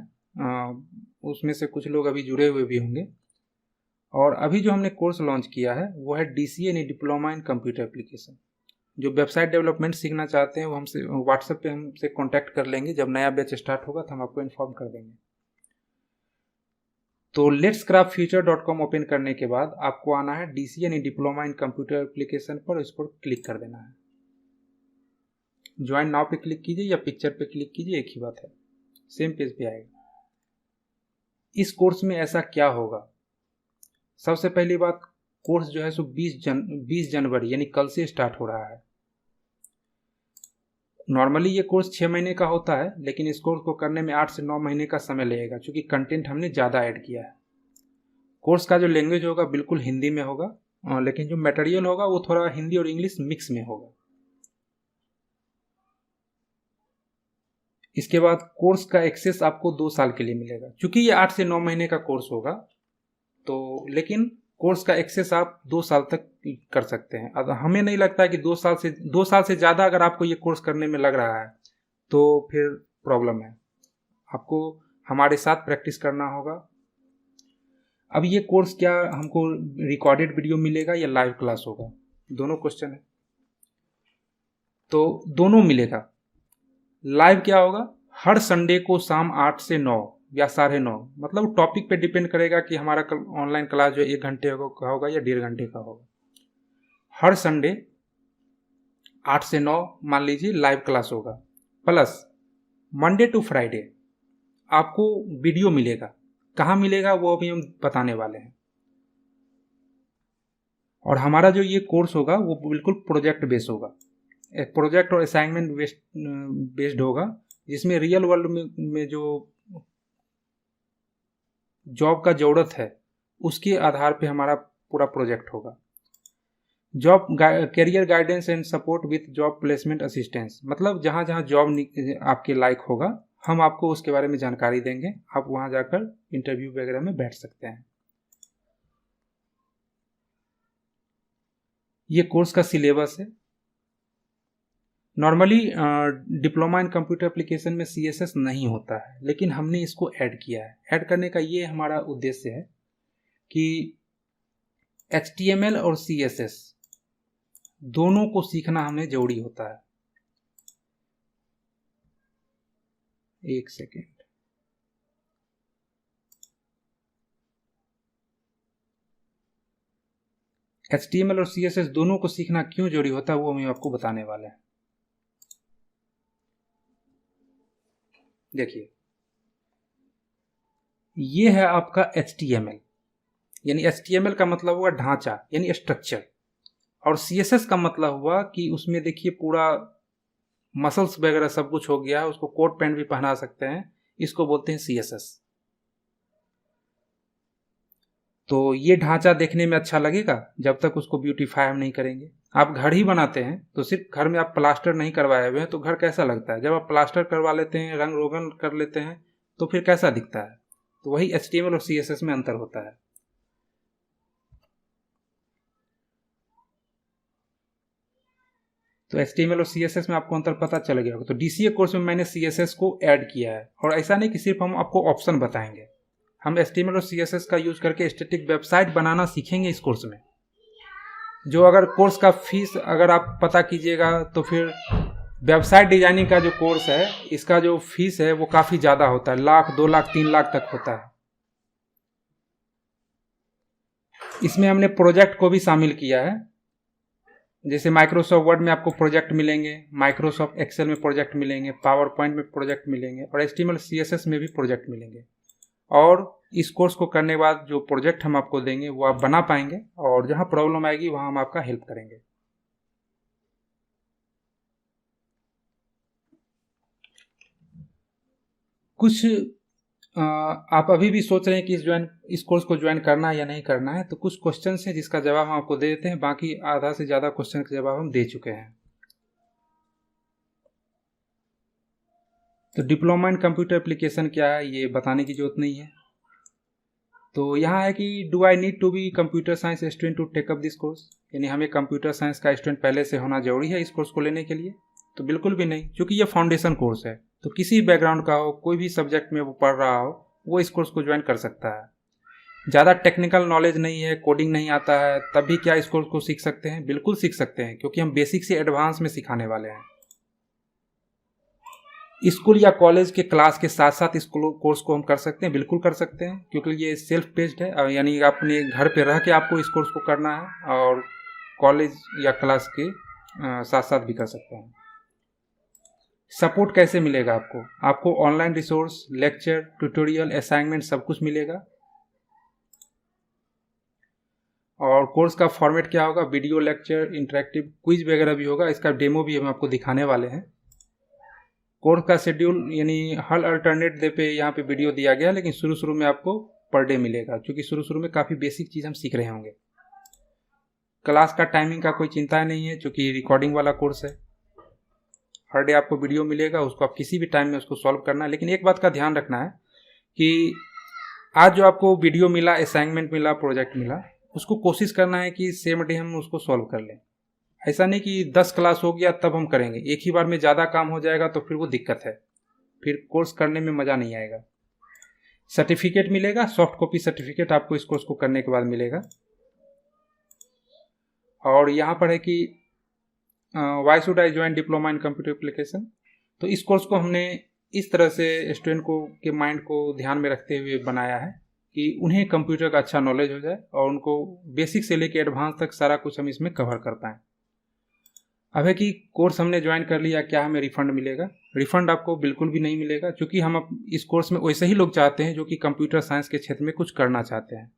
उसमें से कुछ लोग अभी जुड़े हुए भी होंगे। और अभी जो हमने कोर्स लॉन्च किया है वो है DCA यानी डिप्लोमा इन कंप्यूटर एप्लीकेशन। जो वेबसाइट डेवलपमेंट सीखना चाहते हैं वो हमसे व्हाट्सएप पे हमसे कांटेक्ट कर लेंगे। जब नया बैच स्टार्ट होगा तो हम आपको इन्फॉर्म कर देंगे। तो letscraftfuture.com ओपन करने के बाद आपको आना है DCA यानी डिप्लोमा इन कंप्यूटर एप्लीकेशन पर, इस पर क्लिक कर देना है। ज्वाइन नाउ पे क्लिक कीजिए या पिक्चर पे क्लिक कीजिए, एक ही बात है, सेम पेज पे आएगा। इस कोर्स में ऐसा क्या होगा? सबसे पहली बात, कोर्स जो है सो 20 जनवरी यानी कल से स्टार्ट हो रहा है। नॉर्मली ये कोर्स 6 महीने का होता है, लेकिन इस कोर्स को करने में 8 से 9 महीने का समय लगेगा, क्योंकि कंटेंट हमने ज़्यादा ऐड किया है। कोर्स का जो लैंग्वेज होगा बिल्कुल हिंदी में होगा, लेकिन जो मटेरियल होगा वो थोड़ा हिंदी और इंग्लिश मिक्स में होगा। इसके बाद कोर्स का एक्सेस आपको 2 साल के लिए मिलेगा। क्योंकि ये 8 से 9 महीने का कोर्स होगा, तो लेकिन कोर्स का एक्सेस आप 2 साल तक कर सकते हैं। अब हमें नहीं लगता है कि 2 साल से ज़्यादा अगर आपको ये कोर्स करने में लग रहा है तो फिर प्रॉब्लम है। आपको हमारे साथ प्रैक्टिस करना होगा। अब ये कोर्स क्या हमको रिकॉर्डेड वीडियो मिलेगा या लाइव क्लास होगा, दोनों क्वेश्चन है। तो दोनों मिलेगा। लाइव क्या होगा? हर संडे को शाम 8 से 9 या 9:30, मतलब टॉपिक पे डिपेंड करेगा कि हमारा ऑनलाइन क्लास जो 1 घंटे का होगा या 1.5 घंटे का होगा। हर संडे 8 से 9 मान लीजिए लाइव क्लास होगा, प्लस मंडे टू फ्राइडे आपको वीडियो मिलेगा। कहाँ मिलेगा वो अभी हम बताने वाले हैं। और हमारा जो ये कोर्स होगा वो बिल्कुल प्रोजेक्ट बेस्ड होगा, एक प्रोजेक्ट और असाइनमेंट बेस्ड होगा, जिसमें रियल वर्ल्ड में जो जॉब का ज़रूरत है उसके आधार पे हमारा पूरा प्रोजेक्ट होगा। Job career guidance and support with job placement assistance, मतलब जहाँ जहाँ जॉब आपके लायक होगा हम आपको उसके बारे में जानकारी देंगे। आप वहाँ जाकर इंटरव्यू वगैरह में बैठ सकते हैं। ये कोर्स का सिलेबस है। Normally diploma in computer application में CSS नहीं होता है, लेकिन हमने इसको ऐड किया है। ऐड करने का ये हमारा उद्देश्य है कि HTML और CSS दोनों को सीखना हमें जरूरी होता है। एक सेकेंड, HTML और CSS दोनों को सीखना क्यों जरूरी होता है वो हम आपको बताने वाले हैं। देखिए, ये है आपका HTML, यानी HTML का मतलब हुआ ढांचा यानी स्ट्रक्चर, और CSS का मतलब हुआ कि उसमें देखिए पूरा मसल्स वगैरह सब कुछ हो गया है, उसको कोट पैंट भी पहना सकते हैं, इसको बोलते हैं CSS। तो ये ढांचा देखने में अच्छा लगेगा जब तक उसको ब्यूटीफाई हम नहीं करेंगे। आप घर ही बनाते हैं तो सिर्फ घर में आप प्लास्टर नहीं करवाए हुए हैं तो घर कैसा लगता है? जब आप प्लास्टर करवा लेते हैं, रंग रोगन कर लेते हैं, तो फिर कैसा दिखता है? तो वही HTML और CSS में अंतर होता है। तो HTML और CSS में आपको अंतर पता चल गया होगा। तो DCA कोर्स में मैंने CSS को ऐड किया है, और ऐसा नहीं कि सिर्फ हम आपको ऑप्शन बताएंगे, हम HTML और CSS का यूज करके स्टैटिक वेबसाइट बनाना सीखेंगे इस कोर्स में। जो अगर कोर्स का फीस अगर आप पता कीजिएगा तो फिर वेबसाइट डिजाइनिंग का जो कोर्स है इसका जो फीस है वो काफ़ी ज़्यादा होता है, 1 लाख 2 लाख 3 लाख तक होता है। इसमें हमने प्रोजेक्ट को भी शामिल किया है। जैसे माइक्रोसॉफ्ट वर्ड में आपको प्रोजेक्ट मिलेंगे, माइक्रोसॉफ्ट एक्सेल में प्रोजेक्ट मिलेंगे, पावर पॉइंट में प्रोजेक्ट मिलेंगे, और HTML CSS में भी प्रोजेक्ट मिलेंगे। और इस कोर्स को करने के बाद जो प्रोजेक्ट हम आपको देंगे वो आप बना पाएंगे, और जहाँ प्रॉब्लम आएगी वहाँ हम आपका हेल्प करेंगे। कुछ आप अभी भी सोच रहे हैं कि इस कोर्स को ज्वाइन करना है या नहीं करना है, तो कुछ क्वेश्चन हैं जिसका जवाब हम आपको दे देते हैं। बाकी आधा से ज़्यादा क्वेश्चन का जवाब हम दे चुके हैं। तो डिप्लोमा इन कंप्यूटर एप्लीकेशन क्या है ये बताने की जरूरत नहीं है। तो यहाँ है कि do I need to be computer science student to take up this course, यानी हमें कंप्यूटर साइंस का स्टूडेंट पहले से होना जरूरी है इस कोर्स को लेने के लिए। तो बिल्कुल भी नहीं, क्योंकि ये फाउंडेशन कोर्स है, तो किसी बैकग्राउंड का हो, कोई भी सब्जेक्ट में वो पढ़ रहा हो, वो इस कोर्स को ज्वाइन कर सकता है। ज़्यादा टेक्निकल नॉलेज नहीं है, कोडिंग नहीं आता है, तब भी क्या इस कोर्स को सीख सकते हैं? बिल्कुल सीख सकते हैं, क्योंकि हम बेसिक से एडवांस में सिखाने वाले हैं। स्कूल या कॉलेज के क्लास के साथ साथ इस कोर्स को हम कर सकते हैं, बिल्कुल कर सकते हैं, क्योंकि ये सेल्फ पेस्ड है, यानी अपने घर पे रह के आपको इस कोर्स को करना है, और कॉलेज या क्लास के साथ साथ भी कर सकते हैं। सपोर्ट कैसे मिलेगा आपको? आपको online resource, lecture, tutorial, assignment सब कुछ मिलेगा। और कोर्स का फॉर्मेट क्या होगा? वीडियो लेक्चर, इंटरेक्टिव क्विज वगैरह भी होगा। इसका डेमो भी हम आपको दिखाने वाले हैं। कोर्स का शेड्यूल यानी हर अल्टरनेट डे पे यहाँ पे वीडियो दिया गया, लेकिन शुरू में आपको पर डे मिलेगा, क्योंकि शुरू में काफ़ी बेसिक चीज़ हम सीख रहे होंगे। क्लास का टाइमिंग का कोई चिंता नहीं है, क्योंकि रिकॉर्डिंग वाला कोर्स है। हर डे आपको वीडियो मिलेगा, उसको आप किसी भी टाइम में उसको सॉल्व करना है। लेकिन एक बात का ध्यान रखना है कि आज जो आपको वीडियो मिला, असाइनमेंट मिला, प्रोजेक्ट मिला, उसको कोशिश करना है कि सेम डे हम उसको सॉल्व कर लें। ऐसा नहीं कि 10 क्लास हो गया तब हम करेंगे, एक ही बार में ज़्यादा काम हो जाएगा तो फिर वो दिक्कत है, फिर कोर्स करने में मज़ा नहीं आएगा। सर्टिफिकेट मिलेगा, सॉफ्ट कॉपी सर्टिफिकेट आपको इस कोर्स को करने के बाद मिलेगा। और यहाँ पर है कि why should I join diploma in computer application. तो इस कोर्स को हमने इस तरह से स्टूडेंट को के माइंड को ध्यान में रखते हुए बनाया है कि उन्हें कंप्यूटर का अच्छा नॉलेज हो जाए, और उनको बेसिक से लेकर एडवांस तक सारा कुछ हम इसमें कवर कर पाएँ। अब है कि कोर्स हमने ज्वाइन कर लिया, क्या हमें रिफंड मिलेगा? रिफंड आपको बिल्कुल भी नहीं मिलेगा, क्योंकि हम इस कोर्स में वैसे ही लोग चाहते हैं जो कि कंप्यूटर साइंस के क्षेत्र में कुछ करना चाहते हैं,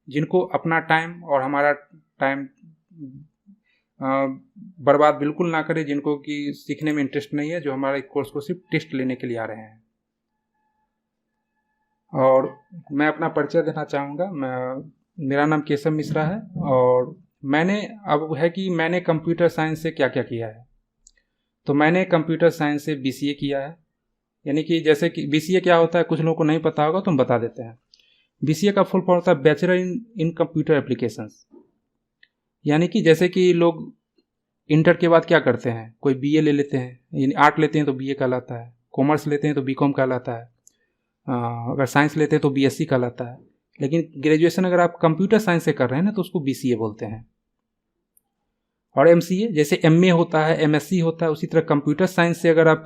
जिनको अपना टाइम और हमारा टाइम बर्बाद बिल्कुल ना करे, जिनको कि सीखने में इंटरेस्ट नहीं है, जो हमारे कोर्स को सिर्फ टेस्ट लेने के लिए आ रहे हैं। और मैं अपना परिचय देना चाहूँगा। मेरा नाम केशव मिश्रा है, और मैंने कंप्यूटर साइंस से क्या क्या किया है। तो मैंने कंप्यूटर साइंस से BCA किया है, यानी कि जैसे कि BCA क्या होता है कुछ लोगों को नहीं पता होगा तो हम बता देते हैं। BCA का फुल फॉर्म होता है बैचलर इन कंप्यूटर एप्लीकेशंस। यानी कि जैसे कि लोग इंटर के बाद क्या करते हैं, कोई बीए ले लेते हैं, यानी आर्ट लेते हैं तो बीए कहलाता है, कॉमर्स लेते हैं तो बीकॉम कहलाता है, अगर साइंस लेते हैं तो बीएससी कहलाता है। लेकिन ग्रेजुएशन अगर आप कंप्यूटर साइंस से कर रहे हैं ना तो उसको बीसीए बोलते हैं। और एमसीए जैसे एमए होता है, एमएससी होता है, उसी तरह कंप्यूटर साइंस से अगर आप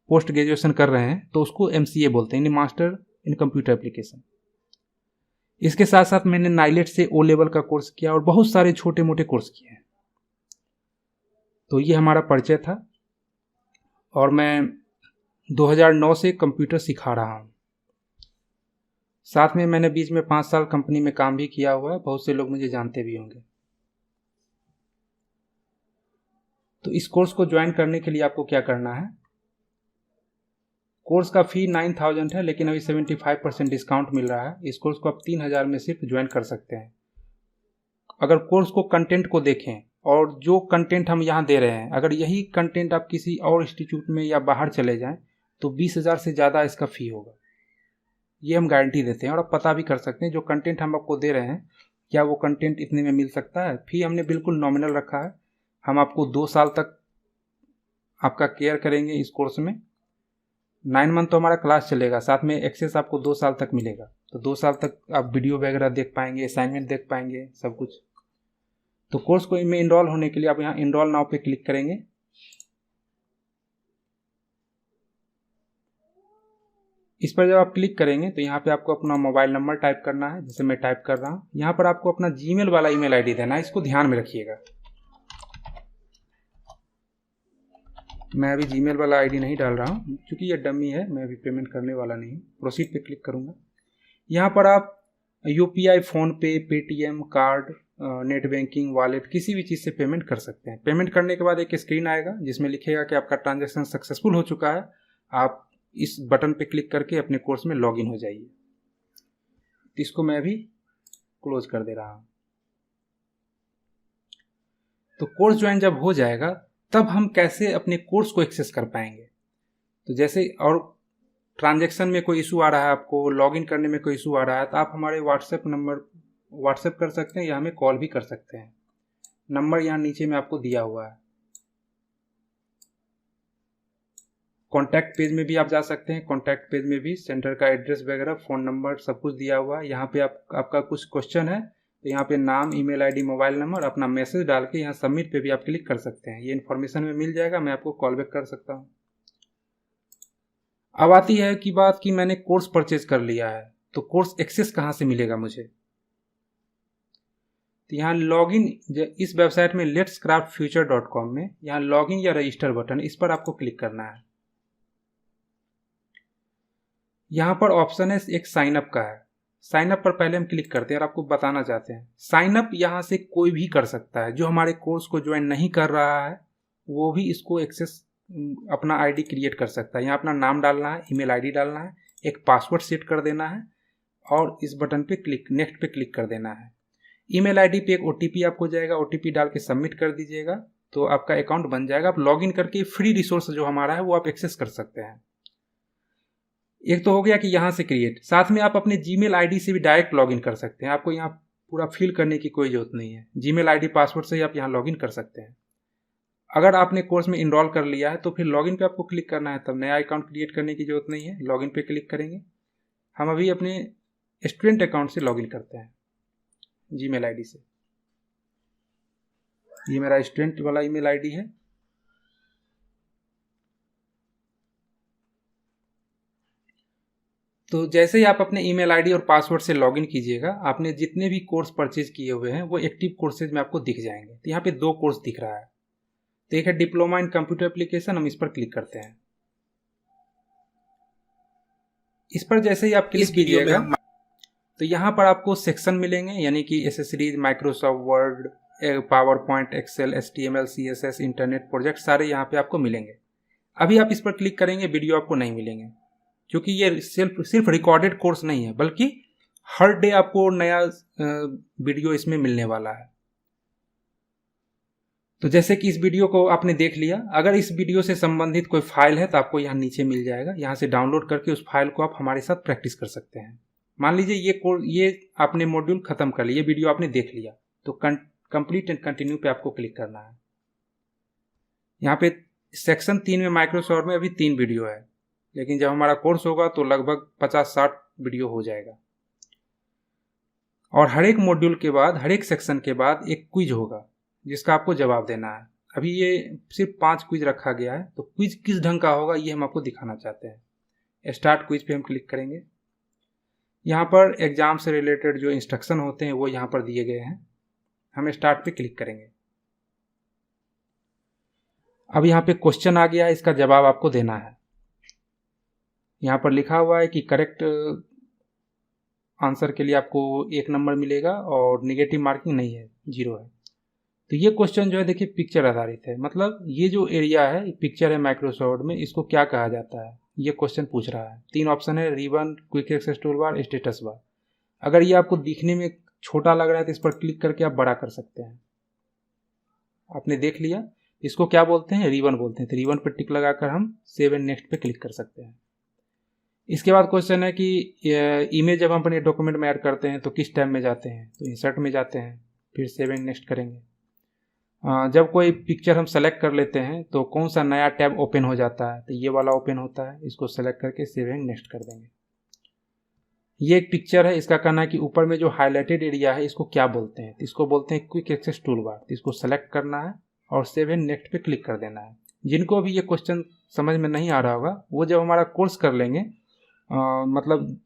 पोस्ट ग्रेजुएशन कर रहे हैं तो उसको एमसीए बोलते हैं, यानी मास्टर इन कंप्यूटर एप्लीकेशन। इसके साथ साथ मैंने नाइलेट से ओ लेवल का कोर्स किया और बहुत सारे छोटे मोटे कोर्स किए हैं। तो ये हमारा परिचय था और मैं 2009 से कंप्यूटर सिखा रहा हूँ। साथ में मैंने बीच में 5 साल कंपनी में काम भी किया हुआ है, बहुत से लोग मुझे जानते भी होंगे। तो इस कोर्स को ज्वाइन करने के लिए आपको क्या करना है, कोर्स का फी 9000 है, लेकिन अभी 75% डिस्काउंट मिल रहा है। इस कोर्स को आप 3000 में सिर्फ ज्वाइन कर सकते हैं। अगर कोर्स को कंटेंट को देखें और जो कंटेंट हम यहाँ दे रहे हैं, अगर यही कंटेंट आप किसी और इंस्टीट्यूट में या बाहर चले जाएं तो 20,000 से ज़्यादा इसका फ़ी होगा, ये हम गारंटी देते हैं। और आप पता भी कर सकते हैं जो कंटेंट हम आपको दे रहे हैं क्या वो कंटेंट इतने में मिल सकता है। फ़ी हमने बिल्कुल नॉमिनल रखा है। हम आपको 2 साल तक आपका केयर करेंगे इस कोर्स में। 9 मंथ तो हमारा क्लास चलेगा, साथ में एक्सेस आपको 2 साल तक मिलेगा। तो 2 साल तक आप वीडियो वगैरह देख पाएंगे, असाइनमेंट देख पाएंगे, सब कुछ। तो कोर्स को में इनरोल होने के लिए आप यहाँ इनरोल नाउ पे क्लिक करेंगे। इस पर जब आप क्लिक करेंगे तो यहाँ पे आपको अपना मोबाइल नंबर टाइप करना है, जैसे मैं टाइप कर रहा हूँ। यहाँ पर आपको अपना जीमेल वाला ईमेल आईडी देना है, इसको ध्यान में रखिएगा। मैं अभी जीमेल वाला आईडी नहीं डाल रहा हूँ क्योंकि ये डमी है, मैं अभी पेमेंट करने वाला नहीं हूँ। प्रोसीड पे क्लिक करूँगा। यहाँ पर आप UPI, PhonePe, Paytm, card, net banking, wallet, किसी भी चीज़ से पेमेंट कर सकते हैं। पेमेंट करने के बाद एक स्क्रीन आएगा जिसमें लिखेगा कि आपका ट्रांजैक्शन सक्सेसफुल हो चुका है। आप इस बटन पे क्लिक करके अपने कोर्स में लॉगिन हो जाइए। इसको मैं अभी क्लोज कर दे रहा हूँ। तो कोर्स ज्वाइन जब हो जाएगा तब हम कैसे अपने कोर्स को एक्सेस कर पाएंगे। तो जैसे और ट्रांजैक्शन में कोई इशू आ रहा है, आपको लॉगिन करने में कोई इशू आ रहा है, तो आप हमारे व्हाट्सएप कर सकते हैं या हमें कॉल भी कर सकते हैं। नंबर यहाँ नीचे में आपको दिया हुआ है। कॉन्टैक्ट पेज में भी आप जा सकते हैं। कॉन्टैक्ट पेज में भी सेंटर का एड्रेस वगैरह, फ़ोन नंबर सब कुछ दिया हुआ है। यहाँ पे आपका कुछ क्वेश्चन है तो यहाँ पे नाम, ईमेल आईडी, मोबाइल नंबर, अपना मैसेज डाल के यहाँ सबमिट पे भी आप क्लिक कर सकते हैं। ये इन्फॉर्मेशन में मिल जाएगा, मैं आपको कॉल बैक कर सकता हूँ। अब आती है कि बात कि मैंने कोर्स परचेज कर लिया है तो कोर्स एक्सेस कहाँ से मिलेगा मुझे। तो यहाँ लॉगिन, इस वेबसाइट में letscraftfuture.com में यहाँ लॉगिन या रजिस्टर बटन, इस पर आपको क्लिक करना है। यहाँ पर ऑप्शन है एक साइन अप का है। साइन अप पर पहले हम क्लिक करते हैं और आपको बताना चाहते हैं साइन अप यहाँ से कोई भी कर सकता है। जो हमारे कोर्स को ज्वाइन नहीं कर रहा है वो भी इसको एक्सेस अपना आईडी क्रिएट कर सकता है। यहाँ अपना नाम डालना है, ईमेल आईडी डालना है, एक पासवर्ड सेट कर देना है और इस बटन पे नेक्स्ट पे क्लिक कर देना है। ईमेल आईडी पे एक ओटीपी आपको जाएगा, ओटीपी डाल के सबमिट कर दीजिएगा तो आपका अकाउंट बन जाएगा। आप लॉगिन करके फ्री रिसोर्स जो हमारा है वो आप एक्सेस कर सकते हैं। एक तो हो गया कि यहाँ से क्रिएट, साथ में आप अपने जीमेल आईडी से भी डायरेक्ट लॉगिन कर सकते हैं। आपको यहाँ पूरा फिल करने की कोई जरूरत नहीं है। जीमेल आईडी, पासवर्ड से ही आप यहाँ लॉगिन कर सकते हैं। अगर आपने कोर्स में इनरोल कर लिया है तो फिर लॉगिन पे आपको क्लिक करना है, तब नया अकाउंट क्रिएट करने की जरूरत नहीं है। लॉगिन पे क्लिक करेंगे। हम अभी अपने स्टूडेंट अकाउंट से लॉगिन करते हैं जीमेल आईडी से। ये मेरा स्टूडेंट वाला ईमेल आईडी है। तो जैसे ही आप अपने ईमेल आईडी और पासवर्ड से लॉगिन कीजिएगा, आपने जितने भी कोर्स परचेज किए हुए हैं वो एक्टिव कोर्सेज में आपको दिख जाएंगे। तो यहाँ पे 2 कोर्स दिख रहा है। तो एक है डिप्लोमा इन कंप्यूटर एप्लीकेशन, हम इस पर क्लिक करते हैं। इस पर जैसे ही आप क्लिक कीजिएगा तो यहाँ पर आपको सेक्शन मिलेंगे, यानी कि accessories, Microsoft Word, PowerPoint, Excel, HTML, CSS, internet project, सारे यहाँ पे आपको मिलेंगे। अभी आप इस पर क्लिक करेंगे, वीडियो आपको नहीं मिलेंगे क्योंकि ये सिर्फ रिकॉर्डेड कोर्स नहीं है, बल्कि हर डे आपको नया वीडियो इसमें मिलने वाला है। तो जैसे कि इस वीडियो को आपने देख लिया, अगर इस वीडियो से संबंधित कोई फाइल है तो आपको यहाँ नीचे मिल जाएगा। यहाँ से डाउनलोड करके उस फाइल को आप हमारे साथ प्रैक्टिस कर सकते हैं। मान लीजिए ये आपने मॉड्यूल खत्म कर लिया, ये वीडियो आपने देख लिया, तो कंप्लीट एंड कंटिन्यू पे आपको क्लिक करना है। यहाँ पे सेक्शन 3 में माइक्रोसॉफ्ट में अभी 3 वीडियो है, लेकिन जब हमारा कोर्स होगा तो लगभग 50-60 वीडियो हो जाएगा। और हर एक मॉड्यूल के बाद, हर एक सेक्शन के बाद एक क्विज होगा जिसका आपको जवाब देना है। अभी ये सिर्फ 5 क्विज रखा गया है, तो क्विज किस ढंग का होगा ये हम आपको दिखाना चाहते हैं। स्टार्ट क्विज पे हम क्लिक करेंगे। यहाँ पर एग्जाम से रिलेटेड जो इंस्ट्रक्शन होते हैं वो यहाँ पर दिए गए हैं। हम स्टार्ट पे क्लिक करेंगे। अब यहाँ पे क्वेश्चन आ गया है, इसका जवाब आपको देना है। यहाँ पर लिखा हुआ है कि करेक्ट आंसर के लिए आपको 1 नंबर मिलेगा और नेगेटिव मार्किंग नहीं है, 0 है। तो ये क्वेश्चन जो है देखिए पिक्चर आधारित है, मतलब ये जो एरिया है पिक्चर है माइक्रोसॉफ्ट में, इसको क्या कहा जाता है ये क्वेश्चन पूछ रहा है। 3 ऑप्शन है, ribbon, quick access toolbar, status bar. अगर ये आपको दिखने में छोटा लग रहा है तो इस पर क्लिक करके आप बड़ा कर सकते हैं। आपने देख लिया, इसको क्या बोलते हैं, रिबन बोलते हैं। तो रिबन पर टिक लगाकर हम सेव एंड नेक्स्ट पे क्लिक कर सकते हैं। इसके बाद क्वेश्चन है कि इमेज जब हम अपने डॉक्यूमेंट में ऐड करते हैं तो किस टैब में जाते हैं, तो इंसर्ट में जाते हैं, फिर सेव एंड नेक्स्ट करेंगे। जब कोई पिक्चर हम सेलेक्ट कर लेते हैं तो कौन सा नया टैब ओपन हो जाता है, तो ये वाला ओपन होता है, इसको सेलेक्ट करके सेव एंड नेक्स्ट कर देंगे। ये एक पिक्चर है, इसका कहना है कि ऊपर में जो हाईलाइटेड एरिया है इसको क्या बोलते हैं, तो इसको बोलते हैं क्विक एक्सेस टूल बार। तो इसको सेलेक्ट करना है और सेव एंड नेक्स्ट पे क्लिक कर देना है। जिनको भी ये क्वेश्चन समझ में नहीं आ रहा होगा वो जब हमारा कोर्स कर लेंगे, मतलब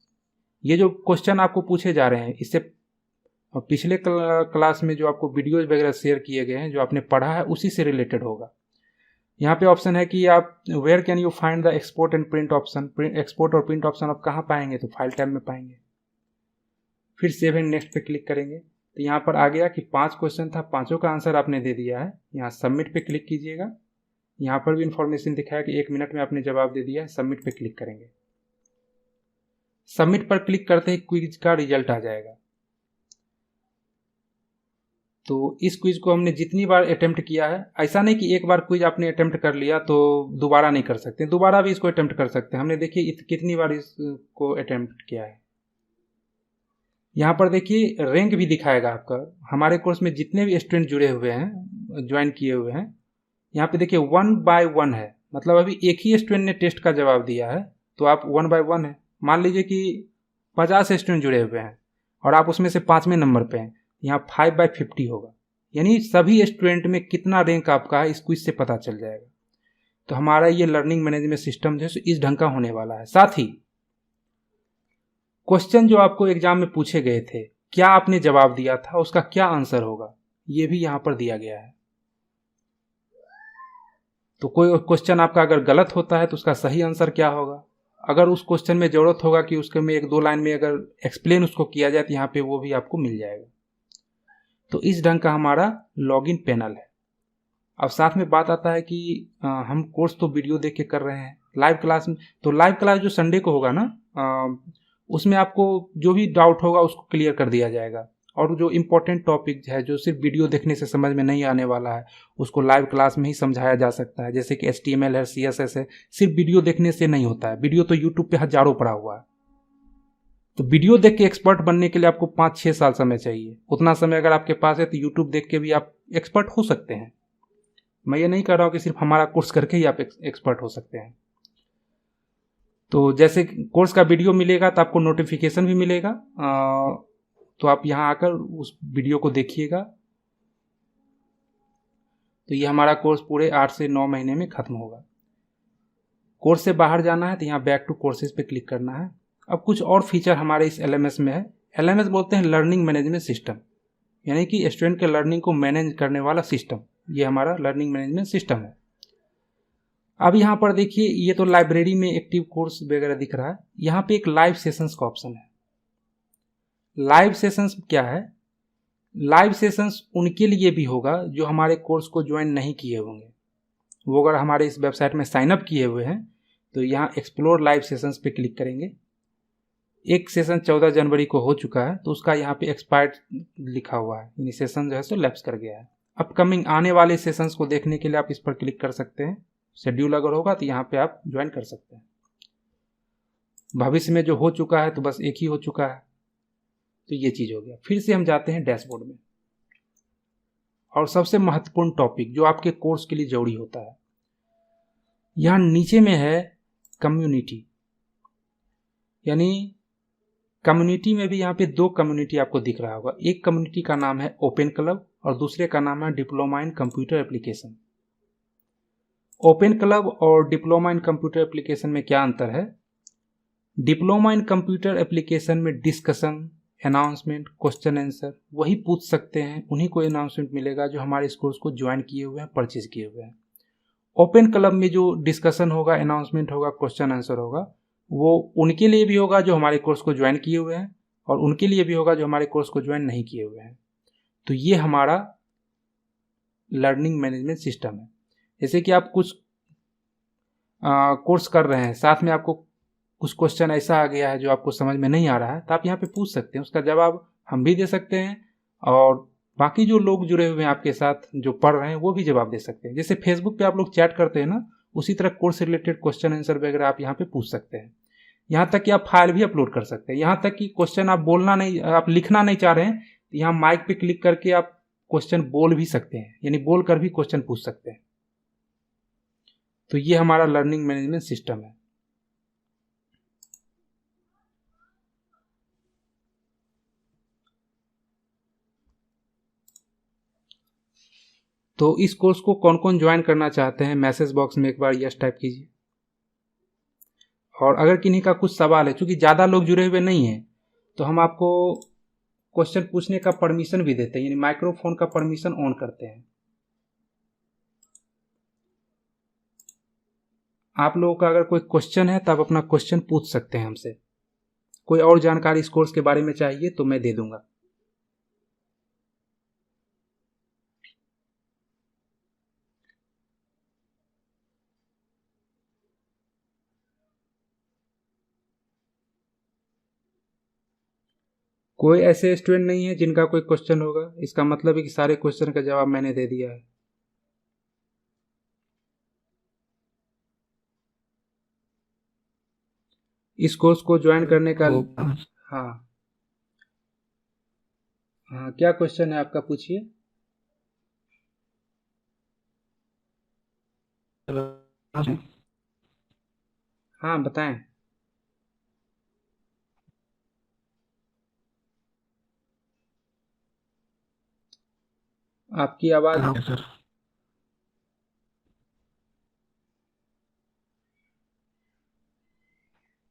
ये जो क्वेश्चन आपको पूछे जा रहे हैं इससे पिछले क्लास में जो आपको वीडियोज वगैरह शेयर किए गए हैं, जो आपने पढ़ा है उसी से रिलेटेड होगा। यहाँ पे ऑप्शन है कि आप where can you find the export and print option. Export और प्रिंट ऑप्शन आप कहाँ पाएंगे, तो फाइल टैब में पाएंगे। फिर सेव एंड नेक्स्ट पे क्लिक करेंगे। तो यहाँ पर आ गया कि 5 क्वेश्चन था, 5 का आंसर आपने दे दिया है। यहाँ सबमिट पे क्लिक कीजिएगा। यहाँ पर भी इंफॉर्मेशन दिखाया कि 1 मिनट में आपने जवाब दे दिया है। सबमिट पे क्लिक करेंगे। सबमिट पर क्लिक करते ही क्विज का रिजल्ट आ जाएगा। तो इस क्विज को हमने जितनी बार अटेम्प्ट किया है, ऐसा नहीं कि एक बार क्विज आपने अटेम्प्ट कर लिया तो दोबारा नहीं कर सकते, दोबारा भी इसको अटेम्प्ट कर सकते हैं। हमने देखिए कितनी बार इसको अटेम्प्ट किया है। यहाँ पर देखिए रैंक भी दिखाएगा आपका। हमारे कोर्स में जितने भी स्टूडेंट जुड़े हुए हैं, ज्वाइन किए हुए हैं, यहाँ पे देखिए 1 by 1 है, मतलब अभी एक ही स्टूडेंट ने टेस्ट का जवाब दिया है तो आप 1 by 1 है। मान लीजिए कि 50 स्टूडेंट जुड़े हुए हैं और आप उसमें से 5वें नंबर पे हैं, यहाँ 5 by 50 होगा, यानी सभी स्टूडेंट में कितना रैंक आपका है इस क्विज से पता चल जाएगा। तो हमारा ये लर्निंग मैनेजमेंट सिस्टम जो है इस ढंग का होने वाला है। साथ ही क्वेश्चन जो आपको एग्जाम में पूछे गए थे, क्या आपने जवाब दिया था, उसका क्या आंसर होगा, ये भी यहाँ पर दिया गया है। तो कोई क्वेश्चन आपका अगर गलत होता है तो उसका सही आंसर क्या होगा, अगर उस क्वेश्चन में जरूरत होगा कि उसके में 1-2 लाइन में अगर एक्सप्लेन उसको किया जाए तो यहाँ पे वो भी आपको मिल जाएगा। तो इस ढंग का हमारा लॉगिन पैनल है। अब साथ में बात आता है कि हम कोर्स तो वीडियो देख के कर रहे हैं, लाइव क्लास में, तो लाइव क्लास जो संडे को होगा ना, उसमें आपको जो भी डाउट होगा उसको क्लियर कर दिया जाएगा। और जो इम्पोर्टेंट टॉपिक है जो सिर्फ वीडियो देखने से समझ में नहीं आने वाला है उसको लाइव क्लास में ही समझाया जा सकता है। जैसे कि HTML है, CSS है, सिर्फ वीडियो देखने से नहीं होता है। वीडियो तो यूट्यूब पे हजारों पड़ा हुआ है। तो वीडियो देख के एक्सपर्ट बनने के लिए आपको 5-6 साल समय चाहिए। उतना समय अगर आपके पास है तो यूट्यूब देख के भी आप एक्सपर्ट हो सकते हैं। मैं ये नहीं कह रहा हूँ कि सिर्फ हमारा कोर्स करके ही आप एक्सपर्ट हो सकते हैं। तो जैसे कोर्स का वीडियो मिलेगा तो आपको नोटिफिकेशन भी मिलेगा, तो आप यहाँ आकर उस वीडियो को देखिएगा। तो ये हमारा कोर्स पूरे 8 से 9 महीने में खत्म होगा। कोर्स से बाहर जाना है तो यहाँ बैक टू कोर्सेज पे क्लिक करना है। अब कुछ और फीचर हमारे इस LMS में है। LMS बोलते हैं लर्निंग मैनेजमेंट सिस्टम, यानी कि स्टूडेंट के लर्निंग को मैनेज करने वाला सिस्टम। ये हमारा लर्निंग मैनेजमेंट सिस्टम है। अब यहाँ पर देखिए ये तो लाइब्रेरी में एक्टिव कोर्स वगैरह दिख रहा है। यहाँ पे एक लाइव सेशंस का ऑप्शन है। लाइव सेशंस क्या है, लाइव सेशंस उनके लिए भी होगा जो हमारे कोर्स को ज्वाइन नहीं किए होंगे। वो अगर हमारे इस वेबसाइट में साइन अप किए हुए हैं तो यहाँ एक्सप्लोर लाइव सेशंस पे क्लिक करेंगे। एक सेशन 14 जनवरी को हो चुका है तो उसका यहाँ पे एक्सपायर्ड लिखा हुआ है, यानी सेशन जो है सो लैप्स कर गया है। अपकमिंग आने वाले सेशंस को देखने के लिए आप इस पर क्लिक कर सकते हैं। शेड्यूल अगर होगा तो यहाँ पे आप ज्वाइन कर सकते हैं। भविष्य में जो हो चुका है तो बस एक ही हो चुका है। तो ये चीज़ हो गया। फिर से हम जाते हैं डैशबोर्ड में। और सबसे महत्वपूर्ण टॉपिक जो आपके कोर्स के लिए जरूरी होता है, यहाँ नीचे में है कम्युनिटी। यानी कम्युनिटी में भी यहाँ पे 2 कम्युनिटी आपको दिख रहा होगा। एक कम्युनिटी का नाम है ओपन क्लब और दूसरे का नाम है diploma in computer application. Open club और डिप्लोमा इन कंप्यूटर एप्लीकेशन में क्या अंतर है? डिप्लोमा इन कंप्यूटर एप्लीकेशन में डिस्कशन, अनाउंसमेंट, क्वेश्चन आंसर वही पूछ सकते हैं, उन्हीं को अनाउंसमेंट मिलेगा जो हमारे इस कोर्स को ज्वाइन किए हुए हैं, परचेज किए हुए हैं। ओपन क्लब में जो डिस्कशन होगा, अनाउंसमेंट होगा, क्वेश्चन आंसर होगा, वो उनके लिए भी होगा जो हमारे कोर्स को ज्वाइन किए हुए हैं और उनके लिए भी होगा जो हमारे कोर्स को ज्वाइन नहीं किए हुए हैं। तो ये हमारा लर्निंग मैनेजमेंट सिस्टम है। जैसे कि आप कुछ कोर्स कर रहे हैं, साथ में आपको कुछ क्वेश्चन ऐसा आ गया है जो आपको समझ में नहीं आ रहा है, तो आप यहाँ पे पूछ सकते हैं, उसका जवाब हम भी दे सकते हैं और बाकी जो लोग जुड़े हुए हैं आपके साथ जो पढ़ रहे हैं वो भी जवाब दे सकते हैं। जैसे फेसबुक पे आप लोग चैट करते हैं ना, उसी तरह कोर्स से रिलेटेड क्वेश्चन आंसर वगैरह आप यहाँ पे पूछ सकते हैं। यहाँ तक कि आप फाइल भी अपलोड कर सकते हैं। यहाँ तक कि क्वेश्चन आप लिखना नहीं चाह रहे हैं, तो यहाँ माइक पे क्लिक करके आप क्वेश्चन बोल भी सकते हैं, यानी बोल कर भी क्वेश्चन पूछ सकते हैं। तो ये हमारा लर्निंग मैनेजमेंट सिस्टम है। तो इस कोर्स को कौन कौन ज्वाइन करना चाहते हैं, मैसेज बॉक्स में एक बार यस टाइप कीजिए। और अगर किन्हीं का कुछ सवाल है, क्योंकि ज़्यादा लोग जुड़े हुए नहीं हैं, तो हम आपको क्वेश्चन पूछने का परमिशन भी देते हैं, यानी माइक्रोफोन का परमिशन ऑन करते हैं। आप लोगों का अगर कोई क्वेश्चन है तो आप अपना क्वेश्चन पूछ सकते हैं हमसे। कोई और जानकारी इस कोर्स के बारे में चाहिए तो मैं दे दूंगा। कोई ऐसे स्टूडेंट नहीं है जिनका कोई क्वेश्चन होगा? इसका मतलब है कि सारे क्वेश्चन का जवाब मैंने दे दिया है। इस कोर्स को ज्वाइन करने का हाँ हाँ, क्या क्वेश्चन है आपका, पूछिए। हाँ बताएं। आपकी आवाज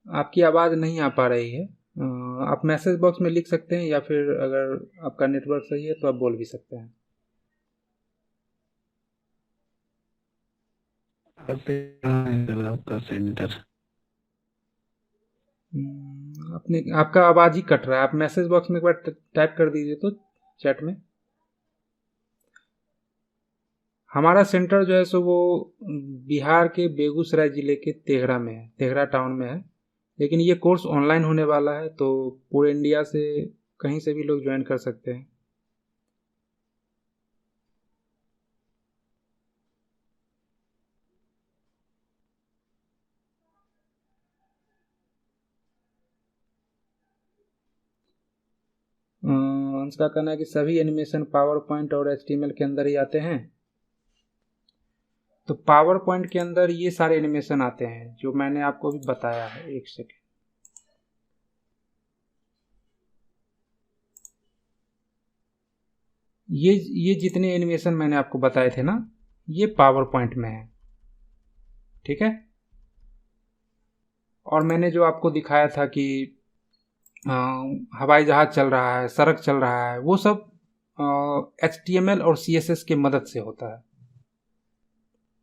आपकी आवाज नहीं आ पा रही है। आप मैसेज बॉक्स में लिख सकते हैं या फिर अगर आपका नेटवर्क सही है तो आप बोल भी सकते हैं। आपका सेंटर अपने आपका आवाज ही कट रहा है। आप मैसेज बॉक्स में एक बार टाइप कर दीजिए तो चैट में। हमारा सेंटर जो है सो वो बिहार के बेगूसराय जिले के तेघड़ा में है, तेघड़ा टाउन में है। लेकिन ये कोर्स ऑनलाइन होने वाला है, तो पूरे इंडिया से कहीं से भी लोग ज्वाइन कर सकते हैं। उसका कहना है कि सभी एनिमेशन पावर पॉइंट और एचटीएमएल के अंदर ही आते हैं। तो पावर पॉइंट के अंदर ये सारे एनिमेशन आते हैं जो मैंने आपको अभी बताया है। एक सेकेंड, ये जितने एनिमेशन मैंने आपको बताए थे ना, ये पावर पॉइंट में है, ठीक है। और मैंने जो आपको दिखाया था कि हवाई जहाज चल रहा है, सड़क चल रहा है, वो सब HTML और CSS की मदद से होता है।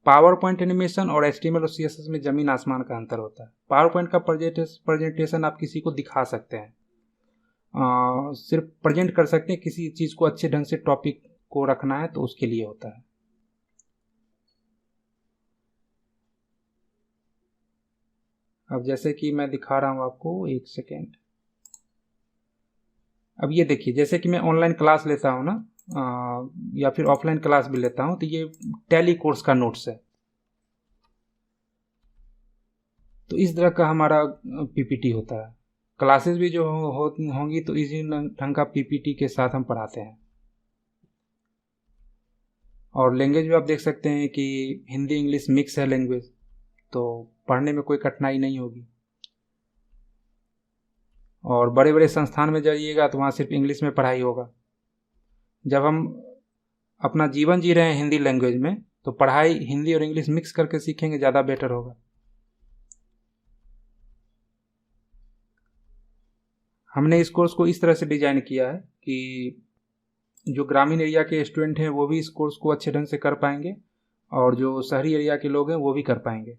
पावर पॉइंट एनिमेशन और HTML और CSS में जमीन आसमान का अंतर होता है। पावर पॉइंट का प्रेजेंटेशन आप किसी को दिखा सकते हैं, सिर्फ प्रेजेंट कर सकते हैं, किसी चीज़ को अच्छे ढंग से टॉपिक को रखना है तो उसके लिए होता है। अब जैसे कि मैं दिखा रहा हूँ आपको, एक सेकेंड। अब ये देखिए, जैसे कि मैं ऑनलाइन क्लास लेता हूँ ना, या फिर ऑफलाइन क्लास भी लेता हूँ, तो ये टैली कोर्स का नोट्स है। तो इस तरह का हमारा PPT होता है। क्लासेस भी जो होंगी तो इसी ढंग का PPT के साथ हम पढ़ाते हैं। और लैंग्वेज भी आप देख सकते हैं कि हिंदी इंग्लिश मिक्स है लैंग्वेज, तो पढ़ने में कोई कठिनाई नहीं होगी। और बड़े बड़े संस्थान में जाइएगा तो वहाँ सिर्फ इंग्लिश में पढ़ाई होगा। जब हम अपना जीवन जी रहे हैं हिंदी लैंग्वेज में, तो पढ़ाई हिंदी और इंग्लिश मिक्स करके सीखेंगे, ज़्यादा बेटर होगा। हमने इस कोर्स को इस तरह से डिज़ाइन किया है कि जो ग्रामीण एरिया के स्टूडेंट हैं वो भी इस कोर्स को अच्छे ढंग से कर पाएंगे, और जो शहरी एरिया के लोग हैं वो भी कर पाएंगे।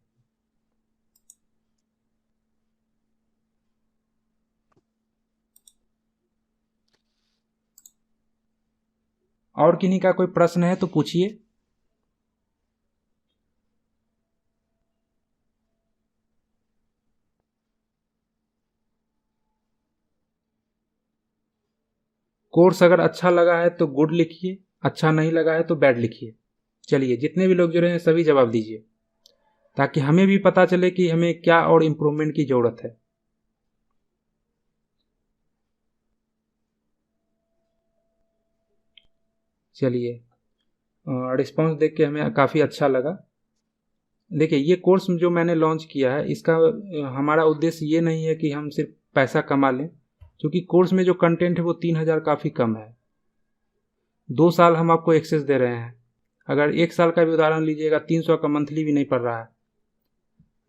और किन्हीं का कोई प्रश्न है तो पूछिए। कोर्स अगर अच्छा लगा है तो गुड लिखिए, अच्छा नहीं लगा है तो बैड लिखिए। चलिए, जितने भी लोग जुड़े हैं सभी जवाब दीजिए, ताकि हमें भी पता चले कि हमें क्या और इम्प्रूवमेंट की ज़रूरत है। चलिए, रिस्पांस देख के हमें काफ़ी अच्छा लगा। देखिए, ये कोर्स जो मैंने लॉन्च किया है, इसका हमारा उद्देश्य ये नहीं है कि हम सिर्फ पैसा कमा लें, क्योंकि कोर्स में जो कंटेंट है वो 3,000 काफ़ी कम है। 2 साल हम आपको एक्सेस दे रहे हैं। अगर 1 साल का भी उदाहरण लीजिएगा, 300 का मंथली भी नहीं पड़ रहा है,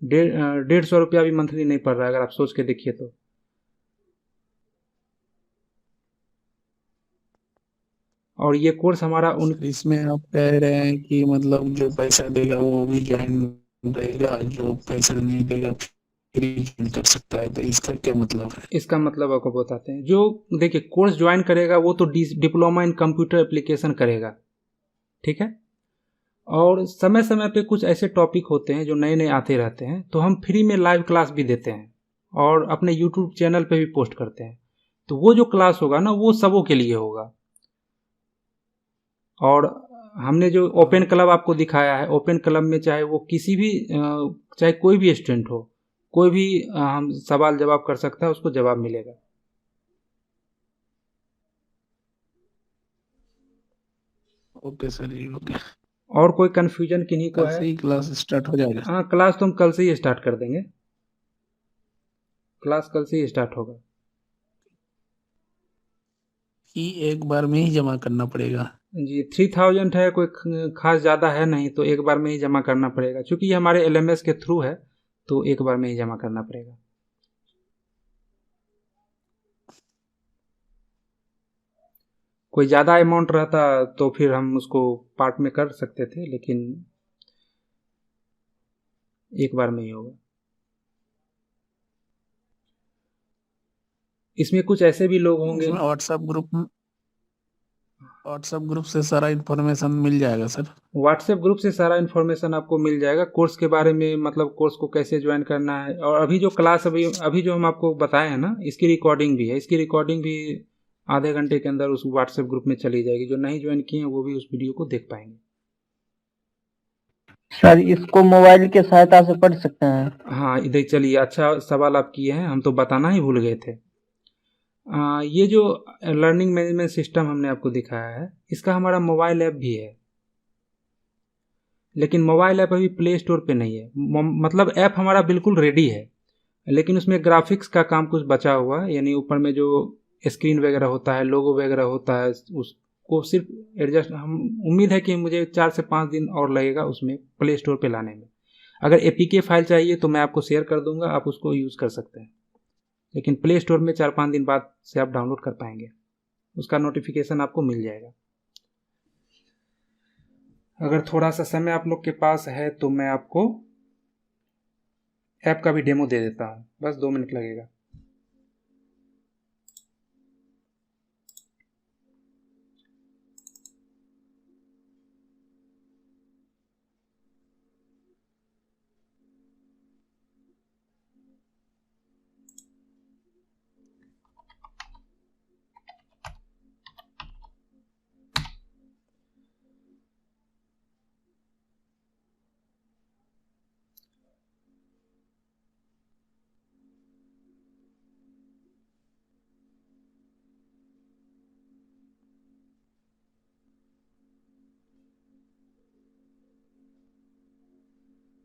150 रुपया भी मंथली नहीं पड़ रहा है, अगर आप सोच के देखिए तो। और ये कोर्स हमारा उन सर इसमें आप कह रहे हैं कि मतलब जो पैसा देगा वो भी ज्वाइन रहेगा, जो पैसा नहीं देगा फ्री ज्वाइन कर सकता है, तो इसका क्या मतलब है? इसका मतलब आपको बताते हैं। जो देखिए, कोर्स ज्वाइन करेगा वो तो डिप्लोमा इन कंप्यूटर एप्लीकेशन करेगा, ठीक है। और समय समय पे कुछ ऐसे टॉपिक होते हैं जो नए नए आते रहते हैं, तो हम फ्री में लाइव क्लास भी देते हैं और अपने यूट्यूब चैनल पे भी पोस्ट करते हैं। तो वो जो क्लास होगा ना, वो सबों के लिए होगा। और हमने जो ओपन क्लब आपको दिखाया है, ओपन क्लब में चाहे वो किसी भी चाहे कोई भी स्टूडेंट हो, कोई भी हम सवाल जवाब कर सकता है, उसको जवाब मिलेगा। ओके सर जी, ओके। और कोई कन्फ्यूजन किन्हीं को कल है? से ही क्लास स्टार्ट हो जाएगा? हाँ, क्लास तो हम कल से ही स्टार्ट कर देंगे। क्लास कल से ही स्टार्ट होगा। कि एक बार में ही जमा करना पड़ेगा? जी, 3,000 है, कोई खास ज़्यादा है नहीं, तो एक बार में ही जमा करना पड़ेगा, क्योंकि ये हमारे LMS के थ्रू है, तो एक बार में ही जमा करना पड़ेगा। कोई ज़्यादा अमाउंट रहता तो फिर हम उसको पार्ट में कर सकते थे, लेकिन एक बार में ही होगा। इसमें कुछ ऐसे भी लोग होंगे। इसमें व्हाट्सएप ग्रुप से सारा इन्फॉर्मेशन मिल जाएगा सर? व्हाट्सएप ग्रुप से सारा इन्फॉर्मेशन आपको मिल जाएगा कोर्स के बारे में, मतलब कोर्स को कैसे ज्वाइन करना है। और अभी जो क्लास अभी जो हम आपको बताए हैं ना, इसकी रिकॉर्डिंग भी है। इसकी रिकॉर्डिंग भी आधे घंटे के अंदर उस व्हाट्सएप ग्रुप में चली जाएगी। जो नहीं ज्वाइन किए हैं वो भी उस वीडियो को देख पाएंगे। सर इसको मोबाइल के सहायता से पढ़ सकते हैं? हाँ, इधर चलिए, अच्छा सवाल आप किए हैं, हम तो बताना ही भूल गए थे। ये जो लर्निंग मैनेजमेंट सिस्टम हमने आपको दिखाया है, इसका हमारा मोबाइल ऐप भी है, लेकिन मोबाइल ऐप अभी प्ले स्टोर पे नहीं है। मतलब ऐप हमारा बिल्कुल रेडी है, लेकिन उसमें ग्राफिक्स का काम कुछ बचा हुआ है, यानी ऊपर में जो स्क्रीन वगैरह होता है, लोगो वगैरह होता है, उसको सिर्फ एडजस्ट, हम उम्मीद है कि मुझे 4 से 5 दिन और लगेगा उसमें प्ले स्टोर पे लाने में। अगर APK फाइल चाहिए तो मैं आपको शेयर कर दूंगा, आप उसको यूज़ कर सकते हैं, लेकिन प्ले स्टोर में 4-5 दिन बाद से आप डाउनलोड कर पाएंगे। उसका नोटिफिकेशन आपको मिल जाएगा। अगर थोड़ा सा समय आप लोग के पास है तो मैं आपको ऐप का भी डेमो दे देता हूँ, बस 2 मिनट लगेगा।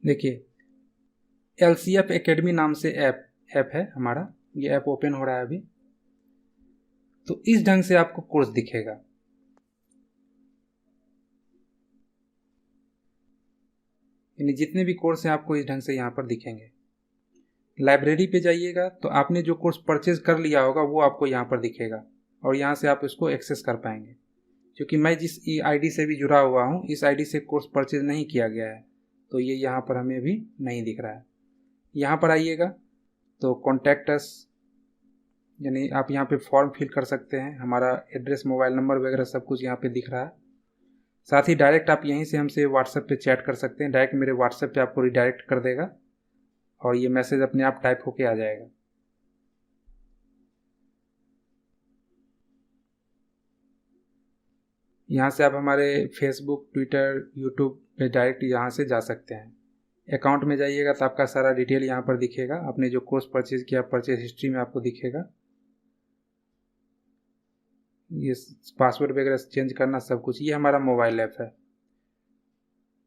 देखिए LCF एकेडमी नाम से ऐप है हमारा, ये ऐप ओपन हो रहा है अभी। तो इस ढंग से आपको कोर्स दिखेगा। यानी जितने भी कोर्स हैं आपको इस ढंग से यहाँ पर दिखेंगे। लाइब्रेरी पे जाइएगा तो आपने जो कोर्स परचेज कर लिया होगा वो आपको यहाँ पर दिखेगा और यहाँ से आप इसको एक्सेस कर पाएंगे। क्योंकि मैं जिस आईडी से भी जुड़ा हुआ हूँ, इस आईडी से कोर्स परचेज नहीं किया गया है, तो ये यहाँ पर हमें भी नहीं दिख रहा है। यहाँ पर आइएगा तो कॉन्टैक्ट अस, यानी आप यहाँ पे फॉर्म फिल कर सकते हैं। हमारा एड्रेस, मोबाइल नंबर वगैरह सब कुछ यहाँ पे दिख रहा है। साथ ही डायरेक्ट आप यहीं से हमसे व्हाट्सएप पे चैट कर सकते हैं। डायरेक्ट मेरे व्हाट्सएप पे आपको रिडायरेक्ट कर देगा और ये मैसेज अपने आप टाइप होके आ जाएगा। यहाँ से आप हमारे फेसबुक, ट्विटर, यूट्यूब पे डायरेक्ट यहाँ से जा सकते हैं। अकाउंट में जाइएगा तो आपका सारा डिटेल यहाँ पर दिखेगा। आपने जो कोर्स परचेज किया, परचेज हिस्ट्री में आपको दिखेगा। ये पासवर्ड वगैरह चेंज करना सब कुछ, ये हमारा मोबाइल ऐप है।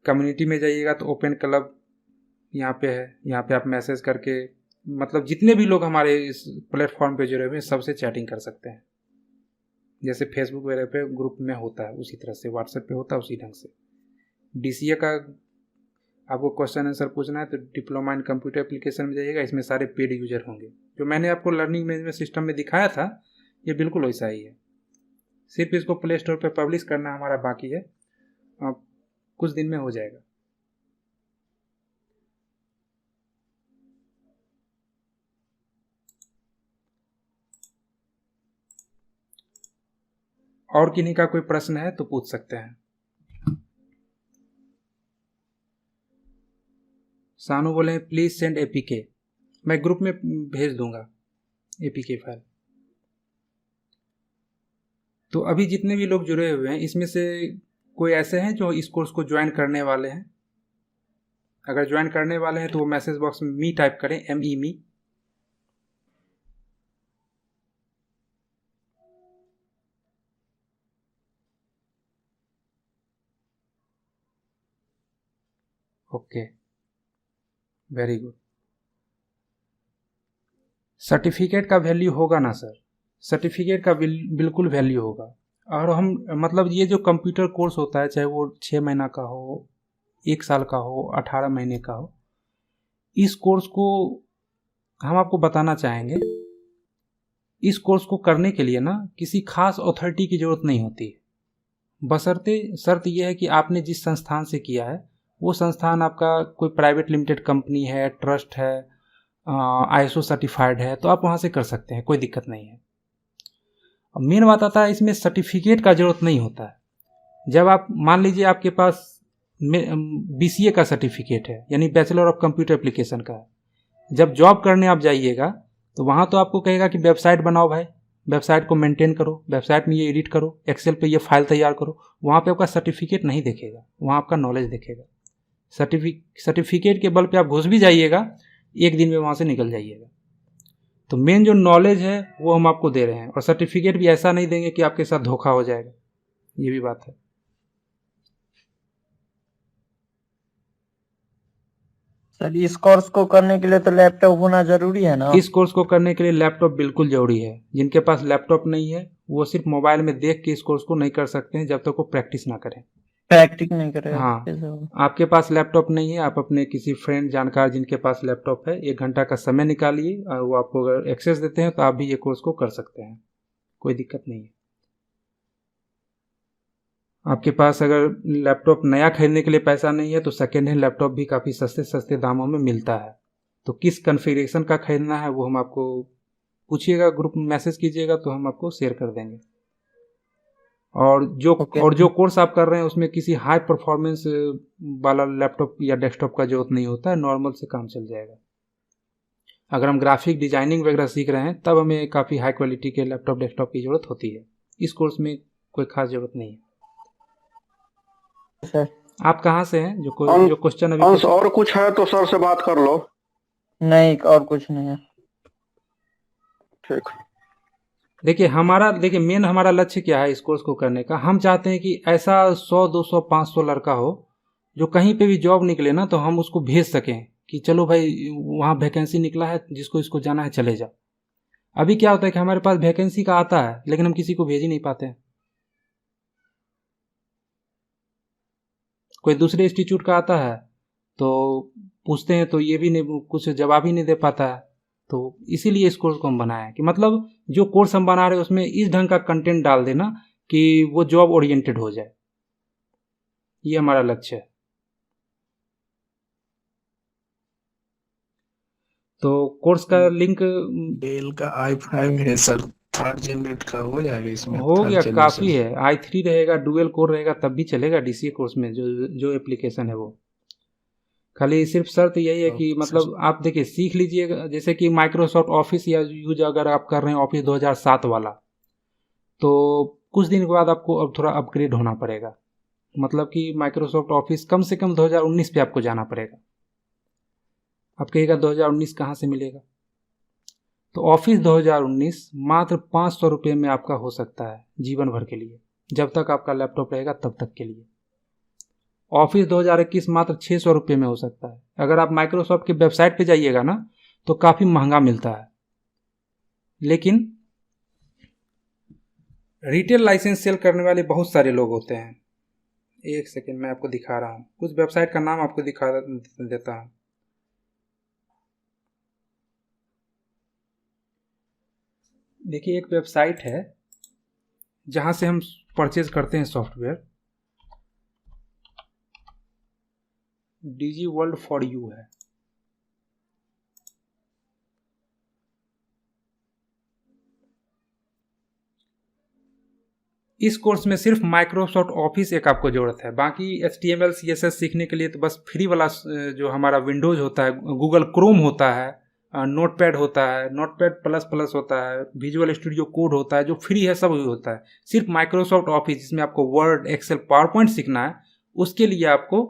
कम्युनिटी में जाइएगा तो ओपन क्लब यहाँ पे है। यहाँ पे आप मैसेज करके, मतलब जितने भी लोग हमारे इस प्लेटफॉर्म पे जुड़े हुए हैं सबसे चैटिंग कर सकते हैं। जैसे फेसबुक वगैरह पे ग्रुप में होता है उसी तरह से व्हाट्सएप पे होता है उसी ढंग से। DCA का आपको क्वेश्चन आंसर पूछना है तो डिप्लोमा इन कंप्यूटर एप्लीकेशन में जाइएगा। इसमें सारे पेड यूजर होंगे। जो मैंने आपको लर्निंग मैनेजमेंट सिस्टम में दिखाया था ये बिल्कुल वैसा ही है। सिर्फ इसको प्ले स्टोर पर पब्लिश करना हमारा बाकी है, कुछ दिन में हो जाएगा। और किन्हीं का कोई प्रश्न है तो पूछ सकते हैं। सानू बोले प्लीज सेंड APK, मैं ग्रुप में भेज दूंगा APK फाइल। तो अभी जितने भी लोग जुड़े हुए हैं इसमें से कोई ऐसे हैं जो इस कोर्स को ज्वाइन करने वाले हैं? अगर ज्वाइन करने वाले हैं तो वो मैसेज बॉक्स में मी टाइप करें, ME me. Okay, very good. Certificate का वैल्यू होगा ना सर? सर्टिफिकेट का बिल्कुल वैल्यू होगा। और हम मतलब ये जो कंप्यूटर कोर्स होता है, चाहे वो 6 महीना का हो, 1 साल का हो, 18 महीने का हो, इस कोर्स को हम आपको बताना चाहेंगे, इस कोर्स को करने के लिए ना किसी खास अथॉरिटी की जरूरत नहीं होती है। बशर्ते शर्त यह है कि आपने जिस संस्थान से किया है वो संस्थान आपका कोई प्राइवेट लिमिटेड कंपनी है, ट्रस्ट है, ISO सर्टिफाइड है, तो आप वहाँ से कर सकते हैं, कोई दिक्कत नहीं है। अब मेन बात आता है इसमें सर्टिफिकेट का जरूरत नहीं होता है। जब आप मान लीजिए आपके पास BCA का सर्टिफिकेट है, यानी बैचलर ऑफ कंप्यूटर एप्लीकेशन का है, जब जॉब करने आप जाइएगा तो वहाँ तो आपको कहेगा कि वेबसाइट बनाओ भाई, वेबसाइट को मेंटेन करो, वेबसाइट में ये एडिट करो, एक्सेल पे ये फाइल तैयार करो। वहाँ पे आपका सर्टिफिकेट नहीं देखेगा, वहाँ आपका नॉलेज देखेगा। सर्टिफिकेट के बल पे आप घुस भी जाइएगा, 1 दिन में वहाँ से निकल जाइएगा। तो मेन जो नॉलेज है वो हम आपको दे रहे हैं, और सर्टिफिकेट भी ऐसा नहीं देंगे कि आपके साथ धोखा हो जाएगा, ये भी बात है। सर इस कोर्स को करने के लिए तो लैपटॉप होना जरूरी है ना? इस कोर्स को करने के लिए लैपटॉप बिल्कुल जरूरी है। जिनके पास लैपटॉप नहीं है वो सिर्फ मोबाइल में देख के इस कोर्स को नहीं कर सकते हैं जब तक वो प्रैक्टिस ना करें। प्रैक्टिस नहीं करेगा? हाँ, आपके पास लैपटॉप नहीं है, आप अपने किसी फ्रेंड जानकार जिनके पास लैपटॉप है 1 घंटा का समय निकालिए, वो आपको अगर एक्सेस देते हैं तो आप भी ये कोर्स को कर सकते हैं, कोई दिक्कत नहीं है। आपके पास अगर लैपटॉप नया खरीदने के लिए पैसा नहीं है तो सेकेंड हैंड लैपटॉप भी काफ़ी सस्ते दामों में मिलता है। तो किस कॉन्फ़िगरेशन का खरीदना है वो हम आपको पूछिएगा, ग्रुप में मैसेज कीजिएगा तो हम आपको शेयर कर देंगे। और जो कोर्स आप कर रहे हैं उसमें किसी हाई परफॉर्मेंस वाला लैपटॉप या डेस्कटॉप का जरूरत नहीं होता है, नॉर्मल से काम चल जाएगा। अगर हम ग्राफिक डिजाइनिंग वगैरह सीख रहे हैं तब हमें काफ़ी हाई क्वालिटी के लैपटॉप डेस्कटॉप की ज़रूरत होती है। इस कोर्स में कोई खास ज़रूरत नहीं है। सर आप कहाँ से हैं? जो क्वेश्चन अभी और कुछ है तो सर से बात कर लो। नहीं, और कुछ नहीं है। ठीक। देखिए मेन हमारा लक्ष्य क्या है इस कोर्स को करने का। हम चाहते हैं कि ऐसा 100, 200, 500 लड़का हो जो कहीं पे भी जॉब निकले ना तो हम उसको भेज सकें कि चलो भाई वहाँ वैकेंसी निकला है, जिसको इसको जाना है चले जाओ। अभी क्या होता है कि हमारे पास वैकेंसी का आता है लेकिन हम किसी को भेज ही नहीं पाते हैं। कोई दूसरे इंस्टीट्यूट का आता है तो पूछते हैं तो ये भी नहीं, कुछ जवाब ही नहीं दे पाता है। तो इसीलिए इस कोर्स को हम बनाए हैं कि मतलब जो कोर्स हम बना रहे हैं उसमें इस ढंग का कंटेंट डाल देना कि वो जॉब ओरिएंटेड हो जाए, ये हमारा लक्ष्य है। तो कोर्स का लिंक डेल का i5 है सर, 3rd जनरेट का हो जाएगा इसमें? हो third गया, generation। काफ़ी है। i3 रहेगा, डुअल कोर रहेगा, तब भी चलेगा डीसीए कोर्स में जो एप्लीकेशन है वो। खाली सिर्फ शर्त यही है कि ओके सर। मतलब आप देखिए सीख लीजिएगा। जैसे कि माइक्रोसॉफ्ट ऑफिस या यूज अगर आप कर रहे हैं ऑफिस 2007 वाला, तो कुछ दिन के बाद आपको अब थोड़ा अपग्रेड होना पड़ेगा। मतलब कि माइक्रोसॉफ्ट ऑफिस कम से कम 2019 पे आपको जाना पड़ेगा। आप कहिएगा 2019 कहाँ से मिलेगा? तो ऑफिस 2019 मात्र 500 रुपये में आपका हो सकता है जीवन भर के लिए, जब तक आपका लैपटॉप रहेगा तब तक के लिए। ऑफिस 2021 मात्र 600 रुपये में हो सकता है। अगर आप माइक्रोसॉफ्ट की वेबसाइट पे जाइएगा ना तो काफ़ी महंगा मिलता है। लेकिन रिटेल लाइसेंस सेल करने वाले बहुत सारे लोग होते हैं। एक सेकेंड मैं आपको दिखा रहा हूँ, कुछ वेबसाइट का नाम आपको दिखा देता हूँ। देखिए एक वेबसाइट है जहाँ से हम परचेज करते हैं सॉफ्टवेयर, DigiWorld for You है। इस कोर्स में सिर्फ माइक्रोसॉफ्ट ऑफिस एक आपको ज़रूरत है। बाकी HTML CSS सीखने के लिए तो बस फ्री वाला जो हमारा विंडोज होता है, गूगल क्रोम होता है, नोटपैड होता है, नोटपैड प्लस प्लस होता है, विजुअल स्टूडियो कोड होता है, जो फ्री है सब होता है। सिर्फ माइक्रोसॉफ्ट ऑफिस जिसमें आपको वर्ड, एक्सेल, पावरपॉइंट सीखना है, उसके लिए आपको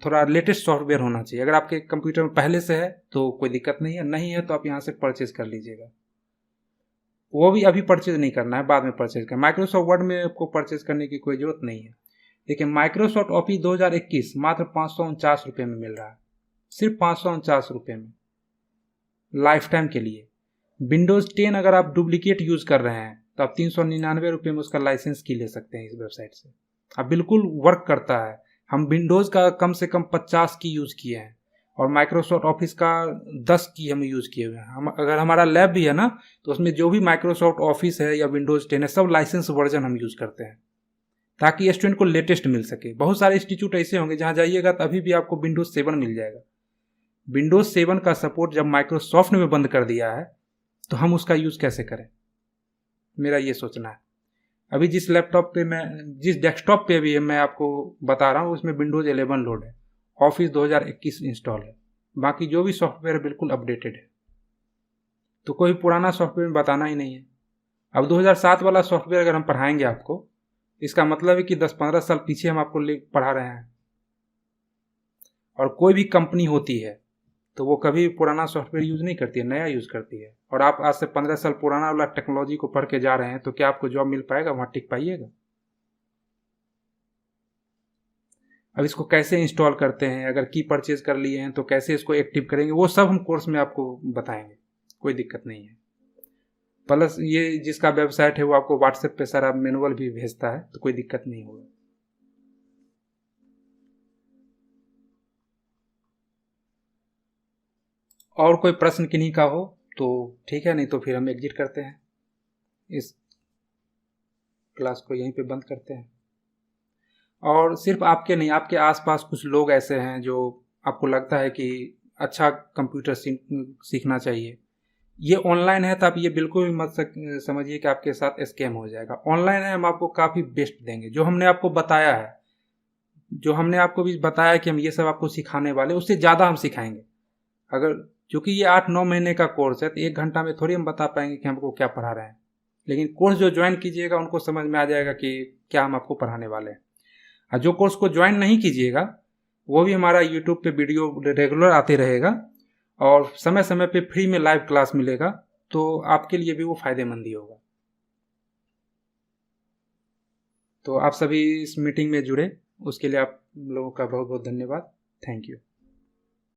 थोड़ा लेटेस्ट सॉफ्टवेयर होना चाहिए। अगर आपके कंप्यूटर में पहले से है तो कोई दिक्कत नहीं है, नहीं है तो आप यहाँ से परचेज कर लीजिएगा। वो भी अभी परचेज नहीं करना है, बाद में परचेज करना। माइक्रोसॉफ्ट वर्ड में आपको परचेज करने की कोई ज़रूरत नहीं है। लेकिन माइक्रोसॉफ्ट ऑफिस 2021 मात्र 549 रुपये में मिल रहा है, सिर्फ 549 रुपये में लाइफ टाइम के लिए। विंडोज़ 10 अगर आप डुप्लीकेट यूज़ कर रहे हैं तो आप 399 रुपये में उसका लाइसेंस की ले सकते हैं इस वेबसाइट से। अब बिल्कुल वर्क करता है। हम विंडोज़ का कम से कम 50 की यूज़ किए हैं और माइक्रोसॉफ्ट ऑफिस का 10 की हम यूज़ किए हुए हैं। हम अगर हमारा लैब भी है ना तो उसमें जो भी माइक्रोसॉफ्ट ऑफिस है या विंडोज़ 10 है, सब लाइसेंस वर्जन हम यूज़ करते हैं ताकि स्टूडेंट को लेटेस्ट मिल सके। बहुत सारे इंस्टीट्यूट ऐसे होंगे जहाँ जाइएगा तो अभी भी आपको विंडोज़ 7 मिल जाएगा। विंडोज़ 7 का सपोर्ट जब माइक्रोसॉफ्ट ने बंद कर दिया है तो हम उसका यूज़ कैसे करें, मेरा ये सोचना है। अभी जिस लैपटॉप पे जिस डेस्कटॉप पे भी मैं आपको बता रहा हूँ उसमें विंडोज़ 11 लोड है, ऑफिस 2021 इंस्टॉल है, बाकी जो भी सॉफ्टवेयर बिल्कुल अपडेटेड है। तो कोई पुराना सॉफ्टवेयर बताना ही नहीं है। अब 2007 वाला सॉफ्टवेयर अगर हम पढ़ाएंगे आपको, इसका मतलब है कि 10-15 साल पीछे हम आपको पढ़ा रहे हैं। और कोई भी कंपनी होती है तो वो कभी पुराना सॉफ्टवेयर यूज़ नहीं करती है, नया यूज़ करती है। और आप आज से 15 साल पुराना वाला टेक्नोलॉजी को पढ़ के जा रहे हैं तो क्या आपको जॉब मिल पाएगा, वहाँ टिक पाइएगा? अब इसको कैसे इंस्टॉल करते हैं, अगर की परचेज कर लिए हैं तो कैसे इसको एक्टिव करेंगे, वो सब हम कोर्स में आपको बताएंगे, कोई दिक्कत नहीं है। प्लस ये जिसका वेबसाइट है वो आपको व्हाट्सएप पे सारा मैनुअल भी भेजता है, तो कोई दिक्कत नहीं होगा। और कोई प्रश्न किन्हीं का हो तो ठीक है, नहीं तो फिर हम एग्जिट करते हैं, इस क्लास को यहीं पे बंद करते हैं। और सिर्फ आपके नहीं, आपके आसपास कुछ लोग ऐसे हैं जो आपको लगता है कि अच्छा कंप्यूटर सीखना चाहिए। ये ऑनलाइन है तो आप ये बिल्कुल भी मत समझिए कि आपके साथ स्कैम हो जाएगा। ऑनलाइन है, हम आपको काफ़ी बेस्ट देंगे। जो हमने आपको बताया है, जो हमने आपको भी बताया कि हम ये सब आपको सिखाने वाले, उससे ज़्यादा हम सिखाएंगे। अगर क्योंकि ये 8-9 महीने का कोर्स है तो 1 घंटा में थोड़ी हम बता पाएंगे कि हमको क्या पढ़ा रहे हैं। लेकिन कोर्स जो ज्वाइन कीजिएगा उनको समझ में आ जाएगा कि क्या हम आपको पढ़ाने वाले हैं। और जो कोर्स को ज्वाइन नहीं कीजिएगा वो भी हमारा यूट्यूब पे वीडियो रेगुलर आते रहेगा और समय समय पे फ्री में लाइव क्लास मिलेगा, तो आपके लिए भी वो फ़ायदेमंद ही होगा। तो आप सभी इस मीटिंग में जुड़े उसके लिए आप लोगों का बहुत बहुत धन्यवाद। Thank you.